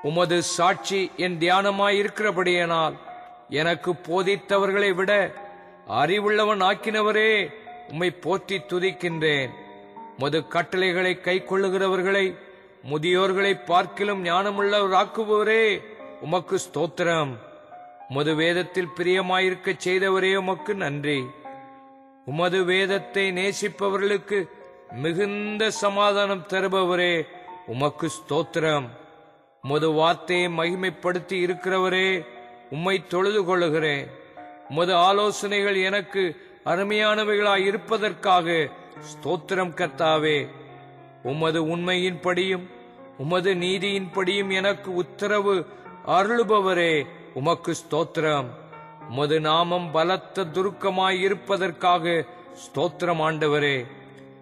உமது சாட்சி என் தியானமாயிருக்கிறபடியானால் எனக்கு போதித்தவர்களை விட அறிவுள்ளவன் ஆக்கினவரே, உம்மை போற்றி துதிக்கின்றேன். உமது கட்டளைகளை கை கொள்ளுகிறவர்களை முதியோர்களை பார்க்கிலும் ஞானமுள்ளவராக்குபவரே, உமக்கு ஸ்தோத்திரம். உமது வேதத்தில் பிரியமாயிருக்க செய்தவரே, உமக்கு நன்றி. உமது வேதத்தை நேசிப்பவர்களுக்கு மிகுந்த சமாதானம் தருபவரே, உமக்கு ஸ்தோத்திரம். உமது வார்த்தையை மகிமைப்படுத்தி இருக்கிறவரே, உம்மை தொழுது கொள்ளுகிறேன். உமது ஆலோசனைகள் எனக்கு அருமையானவைகளாய் இருப்பதற்காக ஸ்தோத்திரம் கர்த்தாவே. உமது உண்மையின்படியும் உமது நீதியின்படியும் எனக்கு உத்தரவு அருளுபவரே, உமக்கு ஸ்தோத்திரம். உமது நாமம் பலத்த துருக்கமாய் இருப்பதற்காக ஸ்தோத்திரம் ஆண்டவரே.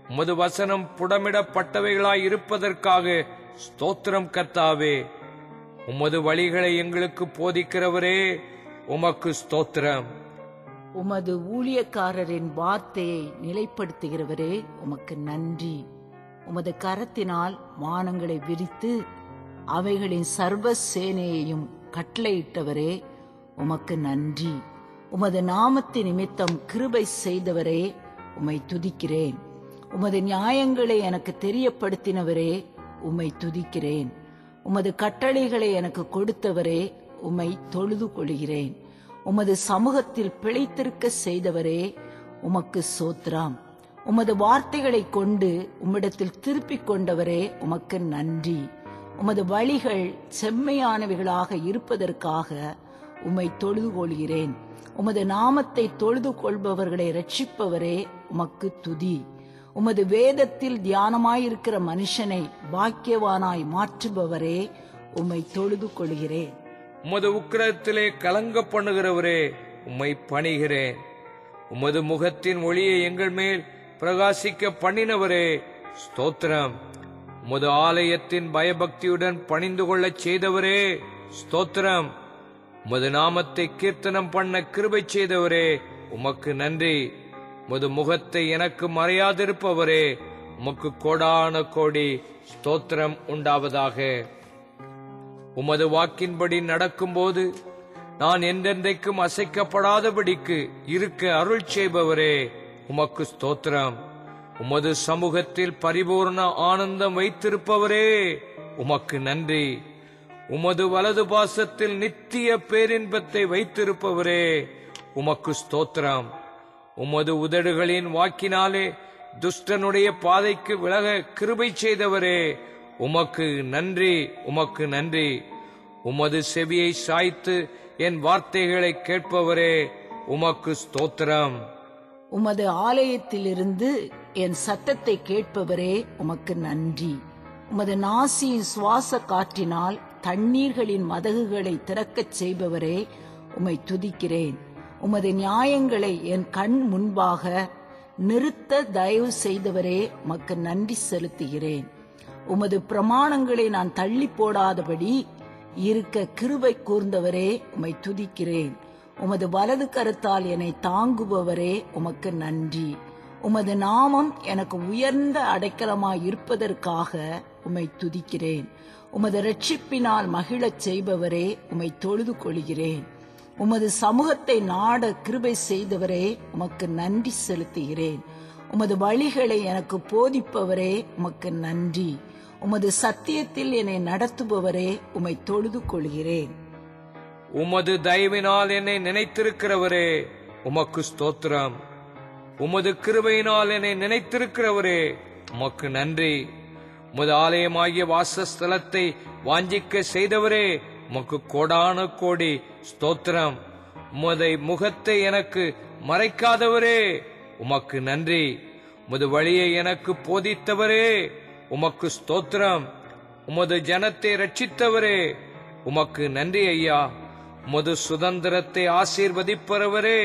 உமது வசனம் புடமிடப்பட்டவைகளாய் இருப்பதற்காக ஸ்தோத்திரம் கர்த்தாவே. உமது வழிகளை எங்களுக்கு போதிக்கிறவரே, உமக்கு ஸ்தோத்திரம். உமது ஊழியக்காரரின் வார்த்தையை நிலைப்படுத்துகிறவரே, உமக்கு நன்றி. உமது கரத்தினால் வானங்களை விரித்து அவைகளின் சர்வ சேனையையும் கட்டளையிட்டவரே, உமக்கு நன்றி. உமது நாமத்தின் நிமித்தம் கிருபை செய்தவரே, உம்மை துதிக்கிறேன். உமது நியாயங்களை எனக்கு தெரியப்படுத்தினவரே, உம்மை துதிக்கிறேன். உமது கட்டளைகளை எனக்கு கொடுத்தவரே, உம்மை தொழுது கொள்கிறேன். உமது சமூகத்தில் பிழைத்திருக்க செய்தவரே, உமக்கு சோத்திரம். உமது வார்த்தைகளை கொண்டு உம்மிடத்தில் திருப்பிக் கொண்டவரே, உமக்கு நன்றி. உமது வழிகள் செம்மையானவைகளாக இருப்பதற்காக உம்மை தொழுது கொள்கிறேன். உமது நாமத்தை தொழுது கொள்பவர்களை இரட்சிப்பவரே, உமக்கு துதி. உமது வேதத்தில் தியானமாயிருக்கிற மனுஷனை பாக்கியவானாய் மாற்றுபவரே, உம்மை தொழுது கொள்கிறேன். உமது உக்கிரத்திலே கலங்க பண்ணுகிறவரே, உம்மை பணிகிறேன். உமது முகத்தின் ஒளியை எங்கள் மேல் பிரகாசிக்க பண்ணினவரே, ஸ்தோத்திரம். உமது ஆலயத்தின் பயபக்தியுடன் பணிந்து கொள்ளச் செய்தவரே, ஸ்தோத்திரம். உமது நாமத்தை கீர்த்தனம் பண்ண கிருபை செய்தவரே, உமக்கு நன்றி. உமது முகத்தை எனக்கு மறையாதிருப்பவரே, உமக்கு கோடான கோடி ஸ்தோத்திரம் உண்டாவதாக. உமது வாக்கின்படி நடக்கும்போது நான் என்றென்றைக்கும் அசைக்கப்படாதபடிக்கு இருக்க அருள் செய்பவரே, உமக்கு ஸ்தோத்திரம். உமது சமூகத்தில் பரிபூர்ண ஆனந்தம் வைத்திருப்பவரே, உமக்கு நன்றி. உமது வலது பாசத்தில் நித்திய பேரின்பத்தை வைத்திருப்பவரே, உமக்கு ஸ்தோத்திரம். உமது உதடுகளின் வாக்கினாலே துஷ்டனுடைய பாதைக்கு விலக கிருபை செய்தவரே, உமக்கு நன்றி, உமக்கு நன்றி. உமது செவியை சாய்த்து என் வார்த்தைகளை கேட்பவரே, உமக்கு ஸ்தோத்திரம். உமது ஆலயத்திலிருந்து என் சத்தத்தை கேட்பவரே, உமக்கு நன்றி. உமது நாசியின் சுவாச காற்றினால் தண்ணீர்களின் மதகுகளை திறக்கச் செய்பவரே, உம்மை துதிக்கிறேன். உமது நியாயங்களை என் கண் முன்பாக நிறுத்த தயவு செய்தவரே, உமக்கு நன்றி செலுத்துகிறேன். உமது பிரமாணங்களை நான் தள்ளி போடாதபடி இருக்க கிருபை கூர்ந்தவரே, உம்மை துதிக்கிறேன். உமது வலது கரத்தால் என்னை தாங்குபவரே, உமக்கு நன்றி. உமது நாமம் எனக்கு உயர்ந்த அடைக்கலமாய் இருப்பதற்காக உம்மை துதிக்கிறேன். உமது இரட்சிப்பினால் மகிழச் செய்பவரே, உம்மை தொழுது கொள்கிறேன். உமது சமூகத்தை நாட கிருபை செய்தவரே, உமக்கு நன்றி செலுத்துகிறேன். உமது வழிகளை எனக்கு போதிப்பவரே, உமக்கு நன்றி. உமது சத்தியத்தில் என்னை நடத்துபவரே, உம்மை தொழுது கொள்கிறேன். உமது தயவினால் என்னை நினைத்திருக்கிறவரே, உமக்கு ஸ்தோத்திரம். உமது கிருபையினால் என்னை நினைத்திருக்கிறவரே, உமக்கு நன்றி. உமது ஆலயமாகிய வாசஸ்தலத்தை வாஞ்சிக்க செய்தவரே, உமக்கு கோடான கோடி ஸ்தோத்திரம். உமது முகத்தை எனக்கு மறைக்காதவரே, உமக்கு நன்றி. உமது வழியை எனக்கு போதித்தவரே, உமக்கு ஸ்தோத்திரம். உமது ஜனத்தை ரட்சித்தவரே, உமக்கு நன்றி ஐயா. உமது சுதந்திரத்தை ஆசீர்வதிப்பவரே,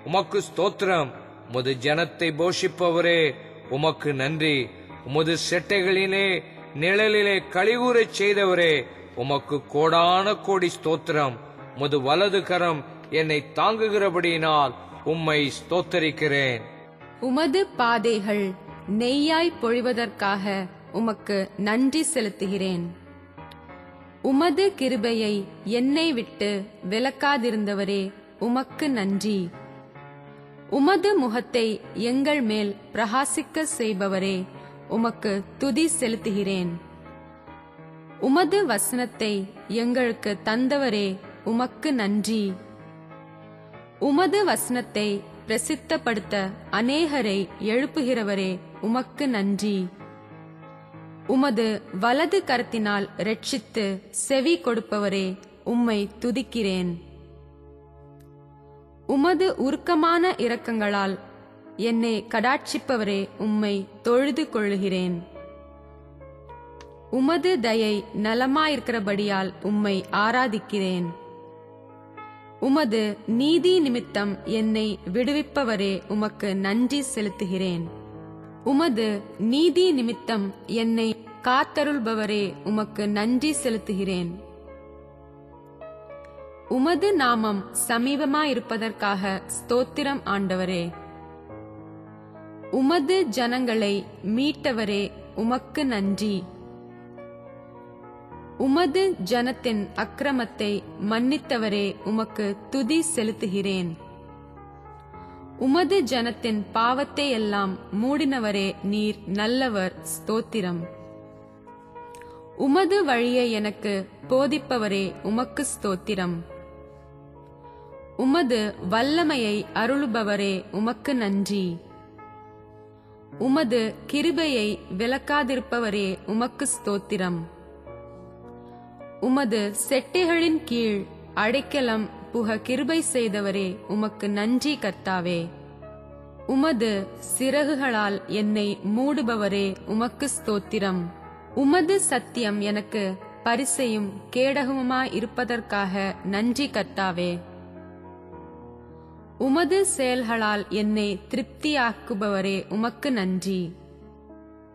உமக்கு ஸ்தோத்திரம். உமது ஜனத்தை போஷிப்பவரே, உமக்கு நன்றி. உமது செட்டைகளிலே நிழலிலே களிகூறச் செய்தவரே, உமக்கு கோடான கோடி ஸ்தோத்திரம். உமது வலது கரம் என்னை தாங்குகிறபடியினால் உம்மை ஸ்தோத்தரிக்கிறேன். உமது பாதைகள் நெய்யாய் பொழிவதற்காக உமக்கு நன்றி செலுத்துகிறேன். உமது கிருபையை என்னை விட்டு விலக்காதிருந்தவரே உமக்கு நன்றி. உமது முகத்தை எங்கள் மேல் பிரகாசிக்க செய்பவரே உமக்கு துதி செலுத்துகிறேன். உமது வசனத்தை எங்களுக்கு தந்தவரே உமக்கு நன்றி. உமது வசனத்தை பிரசித்தப்படுத்த அநேகரை எழுப்புகிறவரே உமக்கு நன்றி. உமது வலது கரத்தினால் இரட்சித்து செவி கொடுப்பவரே உம்மை துதிக்கிறேன். உமது உருக்கமான இரக்கங்களால் என்னை கடாட்சிப்பவரே உம்மை தொழுது கொள்ளுகிறேன். உமது தயை நலமாயிருக்கிறபடியால் உம்மை ஆராதிக்கிறேன். உமது நீதி நிமித்தம் என்னை விடுவிப்பவரே உமக்கு நன்றி செலுத்துகிறேன். உமது நீதி நிமித்தம் என்னை காத்தருள்பவரே உமக்கு நன்றி செலுத்துகிறேன். உமது நாமம் சமீபமாயிருப்பதற்காக ஸ்தோத்திரம் ஆண்டவரே. உமது ஜனங்களை மீட்டவரே உமக்கு நன்றி. உமது ஜனத்தின் அக்கிரமத்தை மன்னித்தவரே உமக்கு துதி செலுத்துகிறேன். உமது ஜனத்தின் பாவத்தை எல்லாம் மூடினவரே நீர் நல்லவர், ஸ்தோத்திரம். உமது வழியை எனக்கு போதிப்பவரே உமக்கு ஸ்தோத்திரம். உமது வல்லமையை அருளுபவரே உமக்கு நன்றி. உமது கிருபையை விலக்காதிருப்பவரே உமக்கு ஸ்தோத்திரம். உமது செட்டைகளின் கீழ் அடைக்கலம் புக கிருபை செய்தவரே உமக்கு நன்றி கர்த்தாவே. உமது சிறகுகளால் என்னை மூடுபவரே உமக்கு ஸ்தோத்திரம். உமது சத்தியம் எனக்கு பரிசையும் கேடகமுமாயிருப்பதற்காக நன்றி கர்த்தாவே. உமது செயல்களால் என்னை திருப்தியாக்குபவரே உமக்கு நன்றி.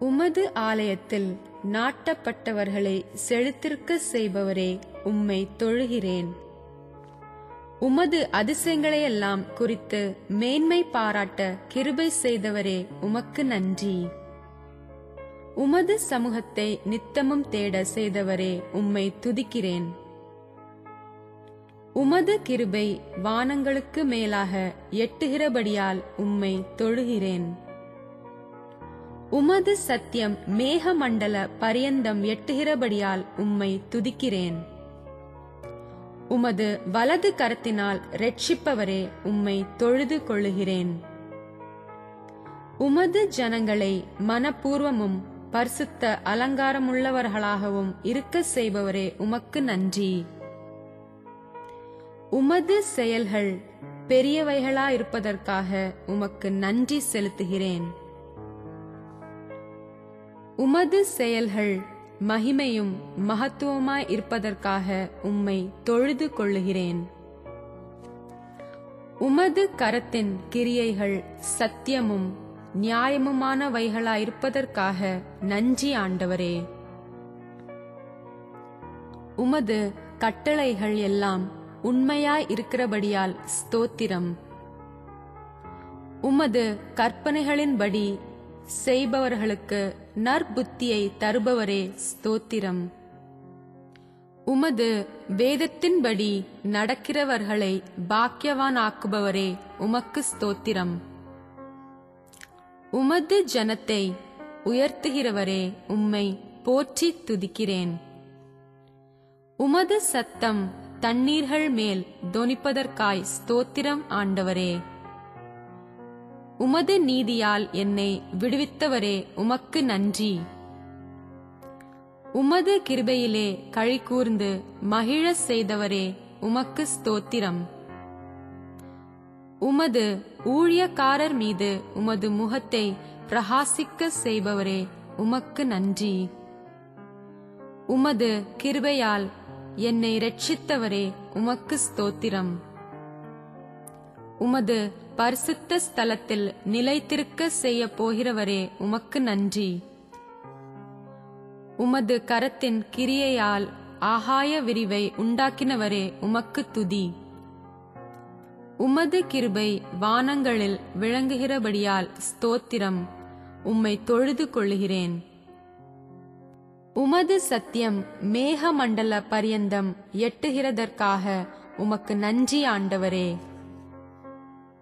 உமது ஆலயத்தில் நாட்டப்பட்டவர்களை செழித்திருக்க செய்பவரே உம்மை தொழுகிறேன். உமது அதிசயங்களையெல்லாம் குறித்து மேன்மை பாராட்ட கிருபை செய்தவரே உமக்கு நன்றி. உமது சமூகத்தை நித்தமும் தேட செய்தவரே உம்மை துதிக்கிறேன். உமது கிருபை வானங்களுக்கு மேலாக எட்டுகிறபடியால் உம்மை தொழுகிறேன். உமது சத்தியம் மேகமண்டல பரியந்தம் எட்டுகிறபடியால் உம்மை துதிக்கிறேன். உமது வலது கரத்தினால் இரட்சிப்பவரே உம்மை தொழுது கொள்ளுகிறேன். உமது ஜனங்களை மனப்பூர்வமும் பரிசுத்த அலங்காரமுள்ளவர்களாகவும் இருக்க செய்பவரே உமக்கு நன்றி. உமது செயல்கள் பெரியவைகளாயிருப்பதற்காக உமக்கு நன்றி செலுத்துகிறேன். உமது செயல்கள் மகிமையும் மகத்துவமாய் இருப்பதற்காக உம்மை தொழுது கொள்ளுகிறேன். உமது கரத்தின் கிரியைகள் சத்தியமும் நியாயமுமானவைகளாயிருப்பதற்காக நன்றி ஆண்டவரே. உமது கட்டளைகள் எல்லாம் உண்மையாய் இருக்கிறபடியால் ஸ்தோத்திரம். உமது கற்பனைகளின்படி செய்பவர்களுக்கு நற்புத்தியை தருபவரே ஸ்தோத்திரம். உமது வேதத்தின்படி நடக்கிறவர்களை பாக்கியவானாக்குபவரே உமக்கு ஸ்தோத்திரம். உமது ஜனத்தை உயர்த்துகிறவரே உம்மை போற்றி துதிக்கிறேன். உமது சத்தம் தண்ணீர்கள் மேல் தொனிப்பதற்காய் ஸ்தோத்திரம் ஆண்டவரே. உமது நீதியால் என்னை விடுவித்தவரே உமக்கு நன்றி. உமது கிருபையிலே களி கூர்ந்து மகிழ செய்தவரே உமக்கு ஸ்தோத்திரம். உமது ஊழியக்காரர் மீது உமது முகத்தை பிரகாசிக்க செய்பவரே உமக்கு நன்றி. உமது கிருபையால் என்னை இரட்சித்தவரே உமக்கு ஸ்தோத்திரம். உமது பரிசுத்த ஸ்தலத்தில் நிலைத்திருக்க செய்ய போகிறவரே உமக்கு நன்றி. உமது கரத்தின் கிரியையால் ஆகாய விரிவை உண்டாக்கினவரே உமக்கு துதி. உமது கிருபை வானங்களில் விளங்குகிறபடியால் ஸ்தோத்திரம். உம்மை தொழுது கொள்ளுகிறேன். உமது சத்தியம் மேகமண்டல பரியந்தம் எட்டுகிறதற்காக உமக்கு நன்றி ஆண்டவரே.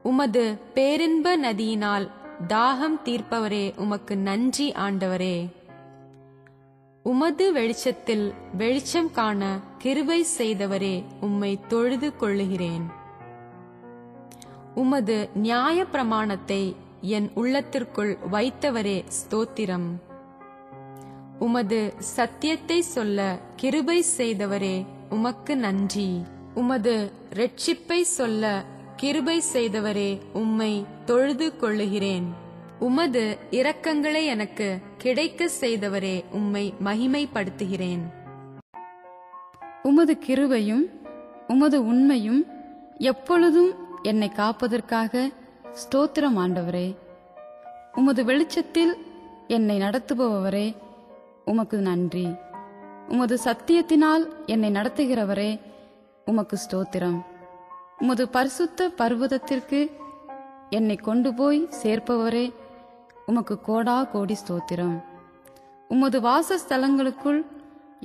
உமது பேரின்ப நதியினால் தாகம் தீர்ப்பவரே, உமக்கு நன்றி ஆண்டவரே. உமது வெளிச்சத்தில் வெளிச்சம் காண கிருபை செய்தவரே, உம்மை தொழுது கொள்ளுகிறேன். உமது நியாய பிரமாணத்தை என் உள்ளத்திற்குள் வைத்தவரே, ஸ்தோத்திரம். உமது சத்தியத்தை சொல்ல கிருபை செய்தவரே, உமக்கு நன்றி. உமது இரட்சிப்பை சொல்ல கிருபை செய்தவரே, உம்மை தொழுது கொள்ளுகிறேன். உமது இரக்கங்களை எனக்கு கிடைக்க செய்தவரே, உம்மை மகிமைப்படுத்துகிறேன். உமது கிருபையும் உமது உண்மையும் எப்பொழுதும் என்னை காப்பதற்காக ஸ்தோத்திரம் ஆண்டவரே. உமது வெளிச்சத்தில் என்னை நடத்துபவரே, உமக்கு நன்றி. உமது சத்தியத்தினால் என்னை நடத்துகிறவரே, உமக்கு ஸ்தோத்திரம். உமது பரிசுத்த பர்வதத்திற்கு என்னை கொண்டு போய் சேர்ப்பவரே, உமக்கு கோடா கோடி ஸ்தோத்திரம். உமது வாசஸ்தலங்களுக்குள்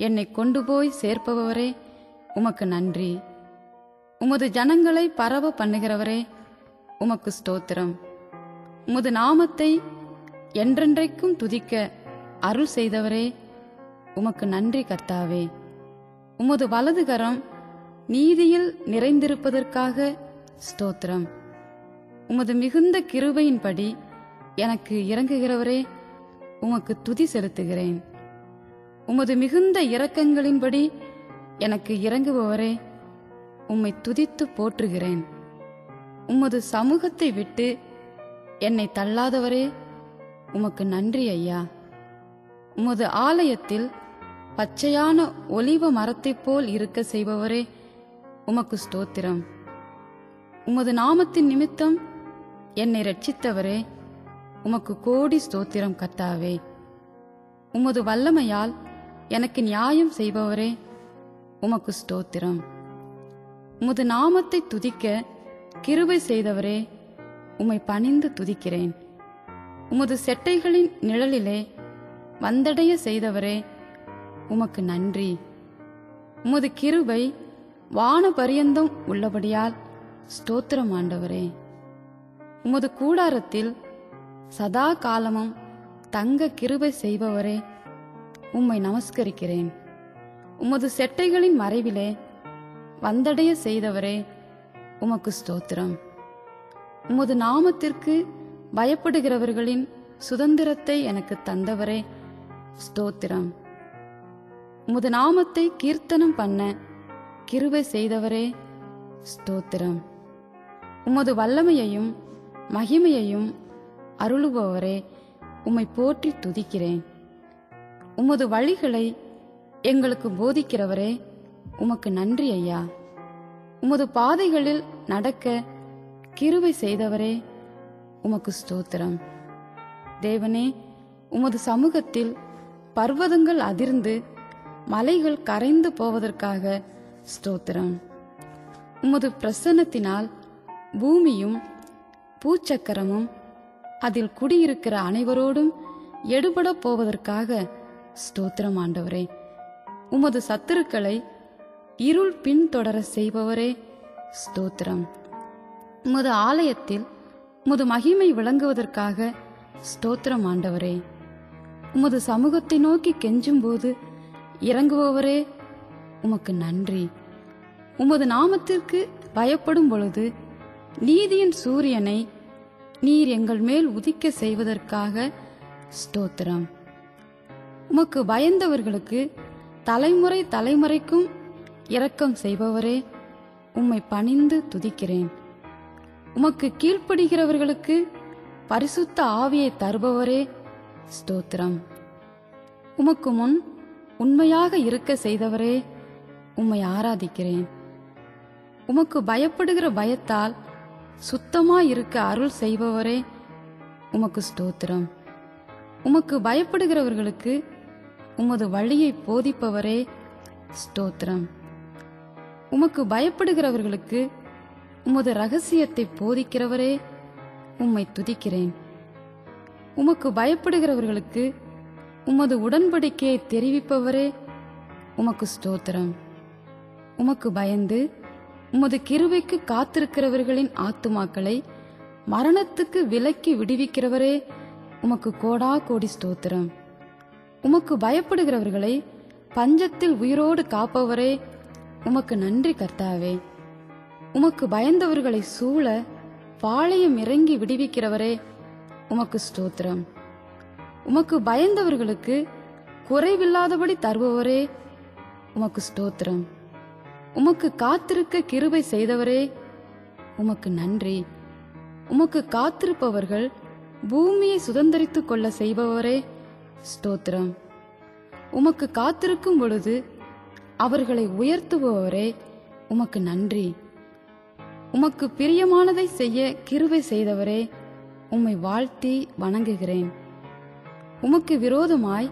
என்னை கொண்டு போய் சேர்ப்பவரே, உமக்கு நன்றி. உமது ஜனங்களை பரவ பண்ணுகிறவரே, உமக்கு ஸ்தோத்திரம். உமது நாமத்தை என்றென்றைக்கும் துதிக்க அருள் செய்தவரே, உமக்கு நன்றி கர்த்தாவே. உமது வலதுகரம் நீதியில் நிறைந்திருப்பதற்காக ஸ்தோத்திரம். உமது மிகுந்த கிருபையின்படி எனக்கு இறங்குகிறவரே, உமக்கு துதி செலுத்துகிறேன். உமது மிகுந்த இரக்கங்களின்படி எனக்கு இறங்குபவரே, உம்மை துதித்து போற்றுகிறேன். உமது சமூகத்தை விட்டு என்னை தள்ளாதவரே, உமக்கு நன்றி ஐயா. உமது ஆலயத்தில் பச்சையான ஒலிவ மரத்தைப் போல் இருக்க செய்பவரே, உமக்கு ஸ்தோத்திரம். உமது நாமத்தின் நிமித்தம் என்னை இரட்சித்தவரே, உமக்கு கோடி ஸ்தோத்திரம் கர்த்தாவே. உமது வல்லமையால் எனக்கு நியாயம் செய்பவரே, உமக்கு ஸ்தோத்திரம். உமது நாமத்தை துதிக்க கிருபை செய்தவரே, உம்மை பணிந்து துதிக்கிறேன். உமது செட்டைகளின் நிழலிலே வந்தடைய செய்தவரே, உமக்கு நன்றி. உமது கிருபை வான பரியந்தம் உள்ளபடியால் ஸ்தோத்திரம் ஆண்டவரே. உமது கூடாரத்தில் சதா காலமும் தங்க கிருபை செய்பவரே, உம்மை நமஸ்கரிக்கிறேன். உமது செட்டைகளின் மறைவிலே வந்தடைய செய்தவரே, உமக்கு ஸ்தோத்திரம். உமது நாமத்திற்கு பயப்படுகிறவர்களின் சுதந்திரத்தை எனக்கு தந்தவரே, ஸ்தோத்திரம். உமது நாமத்தை கீர்த்தனம் பண்ண கிருபை செய்தவரே, ஸ்தோத்திரம். உமது வல்லமையையும் மகிமையையும் அருளுபவரே, உம்மை போற்றி துதிக்கிறேன். உமது வழிகளை எங்களுக்கு போதிக்கிறவரே, உமக்கு நன்றி ஐயா. உமது பாதைகளில் நடக்க கிருபை செய்தவரே, உமக்கு ஸ்தோத்திரம். தேவனே, உமது சமூகத்தில் பர்வதங்கள் அதிர்ந்து மலைகள் கரைந்து போவதற்காக ஸ்தோத்திரம். உமது பிரசன்னத்தினால் பூமியும் பூச்சக்கரமும் அதில் குடியிருக்கிற அனைவரோடும் எடுபட போவதற்காக ஸ்தோத்திரம் ஆண்டவரே. உமது சத்துருக்களை இருள் பின்தொடர செய்பவரே, ஸ்தோத்திரம். உமது ஆலயத்தில் உமது மகிமை விளங்குவதற்காக ஸ்தோத்திரம் ஆண்டவரே. உமது சமூகத்தை நோக்கி கெஞ்சும் போது இறங்குபவரே, உமக்கு நன்றி. உமது நாமத்திற்கு பயப்படும் பொழுது நீதியின் சூரியனை நீர் எங்கள் மேல் உதிக்க செய்வதற்காக ஸ்தோத்திரம். உமக்கு பயந்தவர்களுக்கு தலைமுறை தலைமுறைக்கும் இரக்கம் செய்பவரே, உம்மை பணிந்து துதிக்கிறேன். உமக்கு கீழ்ப்படுகிறவர்களுக்கு பரிசுத்த ஆவியை தருபவரே, ஸ்தோத்திரம். உமக்கு முன் உண்மையாக இருக்க செய்தவரே, உம்மை ஆராதிக்கிறேன். உமக்கு பயப்படுகிற பயத்தால் சுத்தமாயிருக்க அருள் செய்பவரே, உமக்கு ஸ்தோத்திரம். உமக்கு பயப்படுகிறவர்களுக்கு உமது வழியை போதிப்பவரே, ஸ்தோத்திரம். உமக்கு பயப்படுகிறவர்களுக்கு உமது இரகசியத்தை போதிக்கிறவரே, உம்மை துதிக்கிறேன். உமக்கு பயப்படுகிறவர்களுக்கு உமது உடன்படிக்கையை தெரிவிப்பவரே, உமக்கு ஸ்தோத்திரம். உமக்கு பயந்து உமது கிருபைக்கு காத்திருக்கிறவர்களின் ஆத்துமாக்களை மரணத்துக்கு விலக்கி விடுவிக்கிறவரே, உமக்கு கோடா கோடி ஸ்தோத்திரம். உமக்கு பயப்படுகிறவர்களை பஞ்சத்தில் உயிரோடு காப்பவரே, உமக்கு நன்றி கர்த்தாவே. உமக்கு பயந்தவர்களை சூழ பாளையம் இறங்கி விடுவிக்கிறவரே, உமக்கு ஸ்தோத்திரம். உமக்கு பயந்தவர்களுக்கு குறைவில்லாதபடி தருபவரே, உமக்கு ஸ்தோத்திரம். உமக்கு காத்திருக்க கிருபை செய்தவரே, உமக்கு நன்றி. உமக்கு காத்திருப்பவர்கள் பூமியை சுதந்தரித்துக் கொள்ள செய்பவரே, ஸ்தோத்திரம். உமக்கு காத்திருக்கும் பொழுது அவர்களை உயர்த்துபவரே, உமக்கு நன்றி. உமக்கு பிரியமானதை செய்ய கிருபை செய்தவரே, உம்மை வாழ்த்தி வணங்குகிறேன். உமக்கு விரோதமாய்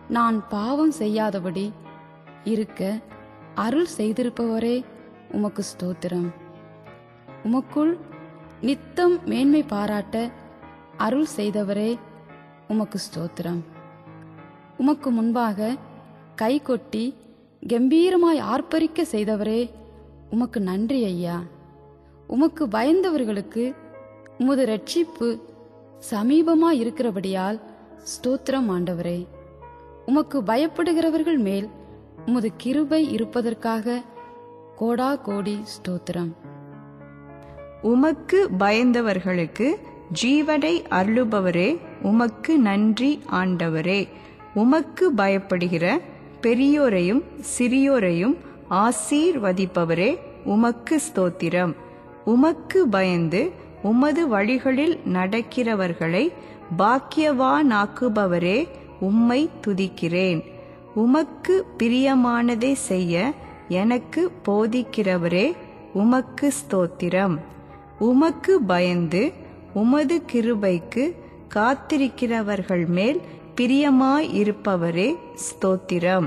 நான் பாவம் செய்யாதபடி இருக்க அருள் செய்திருப்பவரே, உமக்கு ஸ்தோத்திரம். உமக்குள் நித்தம் மேன்மை பாராட்ட அருள் செய்தவரே, உமக்கு ஸ்தோத்திரம். உமக்கு முன்பாக கை கொட்டி கம்பீரமாய் ஆர்ப்பரிக்க செய்தவரே, உமக்கு நன்றி ஐயா. உமக்கு பயந்தவர்களுக்கு உமது இரட்சிப்பு சமீபமாய் இருக்கிறபடியால் ஸ்தோத்திரம் ஆண்டவரே. உமக்கு பயப்படுகிறவர்கள் மேல் உமது கிருபை இருப்பதற்காக கோடா கோடி ஸ்தோத்திரம். உமக்கு பயந்தவர்களுக்கு ஜீவனை அருளுபவரே, உமக்கு நன்றி ஆண்டவரே. உமக்கு பயப்படுகிற பெரியோரையும் சிறியோரையும் ஆசீர்வதிப்பவரே, உமக்கு ஸ்தோத்திரம். உமக்கு பயந்து உமது வழிகளில் நடக்கிறவர்களை பாக்கியவானாக்குபவரே, உம்மை துதிக்கிறேன். உமக்கு பிரியமானதை செய்ய எனக்கு போதிக்கிறவரே, உமக்கு ஸ்தோத்திரம். உமக்கு பயந்து உமது கிருபைக்கு காத்திருக்கிறவர்கள் மேல் பிரியமாயிருப்பவரே, ஸ்தோத்திரம்.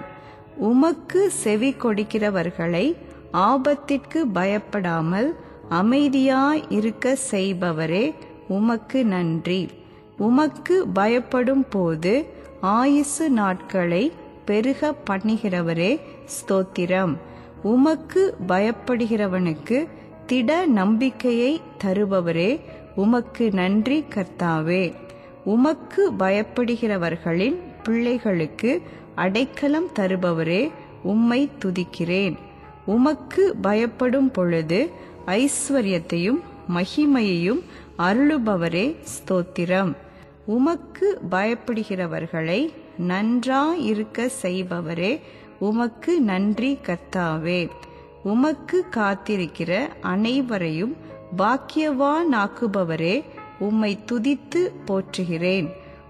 உமக்கு செவி கொடுக்கிறவர்களை ஆபத்திற்கு பயப்படாமல் அமைதியாய் இருக்க செய்பவரே, உமக்கு நன்றி. உமக்கு பயப்படும் போது ஆயுசு நாட்களை பெருக பண்ணுகிறவரே, ஸ்தோத்திரம். உமக்கு பயப்படுகிறவனுக்கு திட நம்பிக்கையை தருபவரே, உமக்கு நன்றி கர்த்தாவே. உமக்கு பயப்படுகிறவர்களின் பிள்ளைகளுக்கு அடைக்கலம் தருபவரே, உம்மை துதிக்கிறேன். உமக்கு பயப்படும் பொழுது ஐஸ்வர்யத்தையும் மகிமையையும் அருளுபவரே, ஸ்தோத்திரம். உமக்கு பயப்படுகிறவர்களை நன்றாயிருக்க செய்பவரே, உமக்கு நன்றி கர்த்தாவே. உமக்கு காத்திருக்கிற அனைவரையும் பாக்கியவானாக்குபவரே, உம்மை துதித்து போற்றுகிறேன்.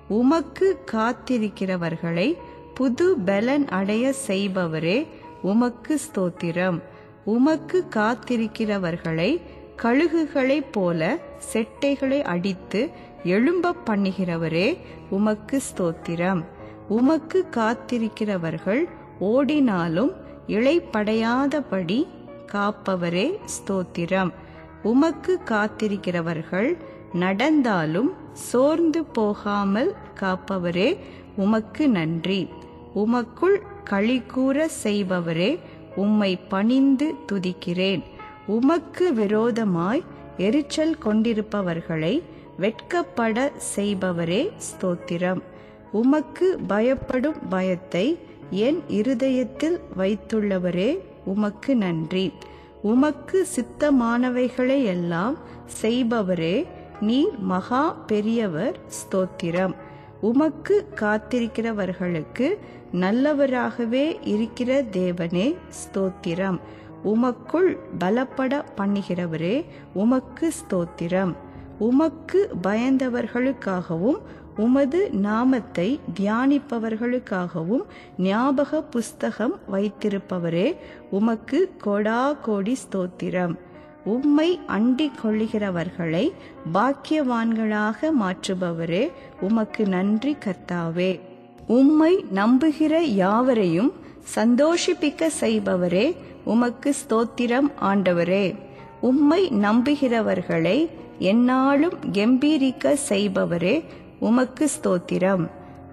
உமக்கு காத்திருக்கிறவர்களை புது பலன் அடைய செய்பவரே, உமக்கு ஸ்தோத்திரம். உமக்கு காத்திருக்கிறவர்களை கழுகுகளைப் போல செட்டைகளை அடித்து எழும்ப பண்ணுகிறவரே, உமக்கு ஸ்தோத்திரம். உமக்கு காத்திருக்கிறவர்கள் ஓடினாலும் இளைப்படையாதபடி காப்பவரே, ஸ்தோத்திரம். உமக்கு காத்திருக்கிறவர்கள் நடந்தாலும் சோர்ந்து போகாமல் காப்பவரே, உமக்கு நன்றி. உமக்குள் களிகூர செய்பவரே, உம்மை பணிந்து துதிக்கிறேன். உமக்கு விரோதமாய் எரிச்சல் கொண்டிருப்பவர்களை வெட்கப்பட செய்பவரே, ஸ்தோத்திரம். உமக்கு பயப்படும் பயத்தை என் இருதயத்தில் வைத்துள்ளவரே, உமக்கு நன்றி. உமக்கு சித்தமானவைகளை எல்லாம் செய்பவரே, நீர் மகா பெரியவர், ஸ்தோத்திரம். உமக்கு காத்திருக்கிறவர்களுக்கு நல்லவராகவே இருக்கிற தேவனே, ஸ்தோத்திரம். உமக்குள் பலப்பட பண்ணுகிறவரே, உமக்கு ஸ்தோத்திரம். உமக்கு பயந்தவர்களுக்காகவும் உமது நாமத்தை தியானிப்பவர்களுக்காகவும் ஞாபக புஸ்தகம் வைத்திருப்பவரே, உமக்கு கோடா கோடி ஸ்தோத்திரம். உம்மை அண்டிக் கொள்ளுகிறவர்களை பாக்கியவான்களாக மாற்றுபவரே, உமக்கு நன்றி கர்த்தாவே. உம்மை நம்புகிற யாவரையும் சந்தோஷிப்பிக்க செய்பவரே, உமக்கு ஸ்தோத்திரம் ஆண்டவரே. உம்மை நம்புகிறவர்களை எந்நாளும் கெம்பீரிக்க செய்பவரே, உமக்கு ஸ்தோத்திரம்.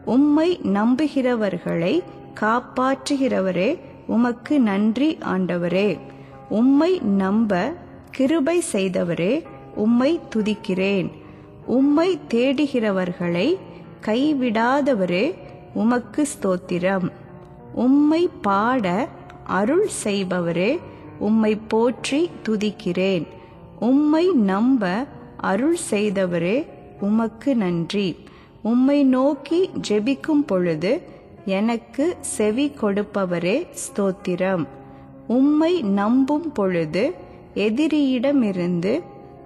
உம்மை நம்புகிறவர்களை காப்பாற்றுகிறவரே, உமக்கு நன்றி ஆண்டவரே. உம்மை நம்ப கிருபை செய்தவரே, உம்மை துதிக்கிறேன். உம்மை தேடுகிறவர்களை கைவிடாதவரே, உமக்கு ஸ்தோத்திரம். உம்மை பாட அருள் செய்பவரே, உம்மை போற்றி துதிக்கிறேன். உம்மை நம்ப அருள் செய்தவரே, உமக்கு நன்றி. உம்மை நோக்கி ஜெபிக்கும் பொழுது எனக்கு செவி கொடுப்பவரே, ஸ்தோத்திரம். உம்மை நம்பும் பொழுது எதிரியிடமிருந்து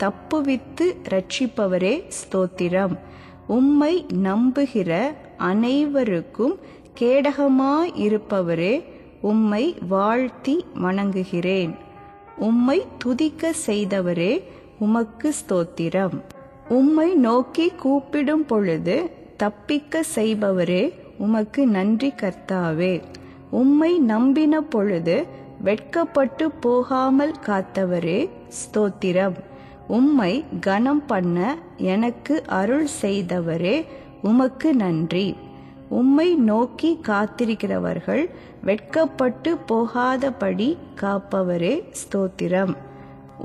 தப்புவித்து ரட்சிப்பவரே, ஸ்தோத்திரம். உம்மை நம்புகிற அனைவருக்கும் கேடகமாயிருப்பவரே, உம்மை வாழ்த்தி வணங்குகிறேன். உம்மை துதிக்க செய்தவரே, உமக்கு ஸ்தோத்திரம். உம்மை நோக்கி கூப்பிடும் பொழுது தப்பிக்க செய்பவரே, உமக்கு நன்றி கர்த்தாவே. உம்மை நம்பின பொழுது வெட்கப்பட்டு போகாமல் காத்தவரே, ஸ்தோத்திரம். உம்மை கனம் பண்ண எனக்கு அருள் செய்தவரே, உமக்கு நன்றி. உம்மை நோக்கி காத்திருக்கிறவர்கள் வெட்கப்பட்டு போகாதபடி காப்பவரே, ஸ்தோத்திரம்.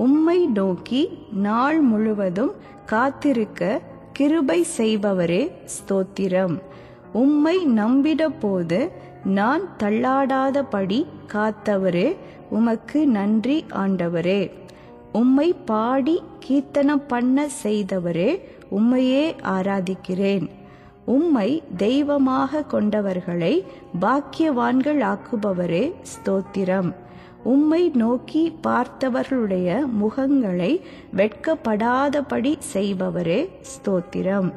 உம்மை நோக்கி நாள் முழுவதும் காத்திருக்க கிருபை செய்பவரே, ஸ்தோத்திரம். உம்மை நம்பிட போது நான் தள்ளாடாதபடி காத்தவரே, உமக்கு நன்றி ஆண்டவரே. உம்மை பாடி கீர்த்தனம் பண்ண செய்தவரே, உம்மையே ஆராதிக்கிறேன். உம்மை தெய்வமாக கொண்டவர்களை பாக்கியவான்கள் ஆக்குபவரே, ஸ்தோத்திரம். உம்மை நோக்கி பார்த்தவர்களுடைய முகங்களை வெட்கப்படாதபடி செய்பவரே, ஸ்தோத்திரம்.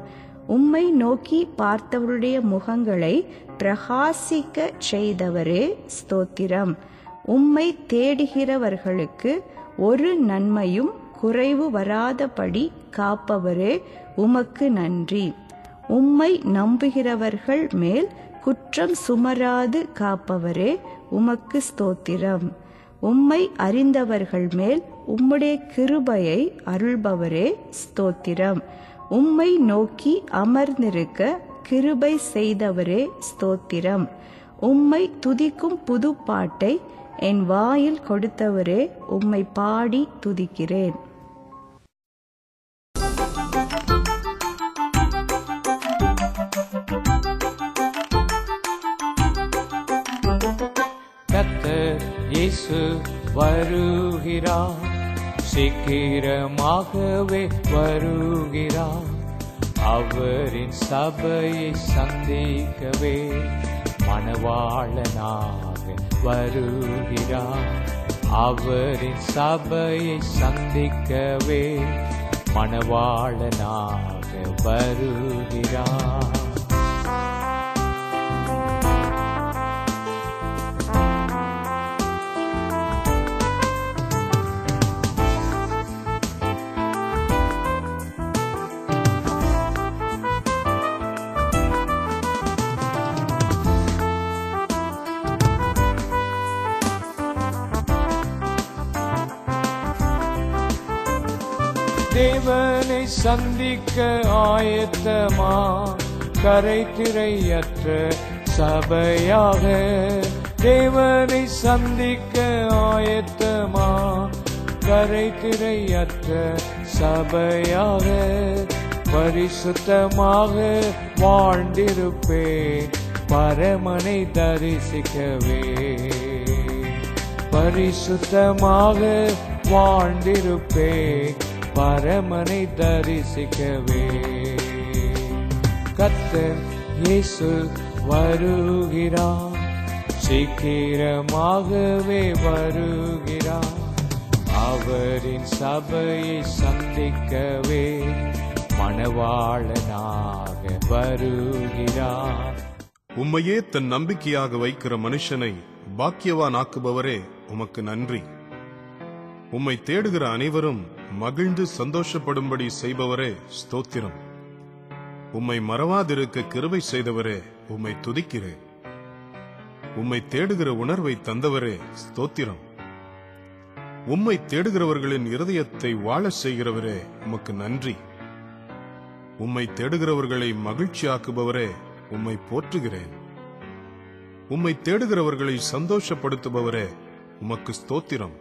உம்மை நோக்கி பார்த்தவருடைய முகங்களை பிரகாசிக்க செய்தவரே, ஸ்தோத்திரம். உம்மை தேடுகிறவர்களுக்கு ஒரு நன்மையும் குறைவு வராதபடி காப்பவரே, உமக்கு நன்றி. உம்மை நம்புகிறவர்கள் மேல் குற்றம் சுமராது காப்பவரே, உமக்கு ஸ்தோத்திரம். உம்மை அறிந்தவர்கள் மேல் உம்முடைய கிருபையை அருள்பவரே, ஸ்தோத்திரம். உம்மை நோக்கி அமர்ந்திருக்க கிருபை செய்தவரே, ஸ்தோத்திரம். உம்மை துதிக்கும் புது பாட்டை என் வாயில் கொடுத்தவரே, உம்மை பாடி துதிக்கிறேன். கர்த்தர் இயேசு வருகிறார், சீக்கிரமாகவே வருகிறார். அவரின் சபையை சந்திக்கவே மணவாளனாக வருகிறார். அவரின் சபையை சந்திக்கவே மணவாளனாக வருகிறார். தேவனை சந்திக்க ஆயத்தமா, கரை திரையற்ற சபையாக. தேவனை சந்திக்க ஆயத்தமா, கரை திரையற்ற சபையாக. பரிசுத்தமாக வாழ்ந்திருப்பேன், பரமனை தரிசிக்கவே. பரிசுத்தமாக வாழ்ந்திருப்பேன், பரமனை தரிசிக்கவே. கர்த்தர் இயேசு வருகிறார், சீக்கிரமாகவே வருகிறார். அவரின் சபையை சந்திக்கவே மணவாளனாக வருகிறார். உம்மையே தன் நம்பிக்கையாக வைக்கிற மனுஷனை பாக்கியவானாக்குபவரே, உமக்கு நன்றி. உம்மை தேடுகிற அனைவரும் மகிழ்ந்து சந்தோஷப்படும்படி செய்பவரே, ஸ்தோத்திரம். உம்மை மறவாதிருக்க கிருபை செய்தவரே, உம்மை துதிக்கிறேன். உம்மை தேடுகிற உணர்வை தந்தவரே, ஸ்தோத்திரம். உம்மை தேடுகிறவர்களின் இருதயத்தை வாழ செய்கிறவரே, உமக்கு நன்றி. உம்மை தேடுகிறவர்களை மகிழ்ச்சியாக்குபவரே, உம்மை போற்றுகிறேன். உம்மை தேடுகிறவர்களை சந்தோஷப்படுத்துபவரே, உமக்கு ஸ்தோத்திரம்.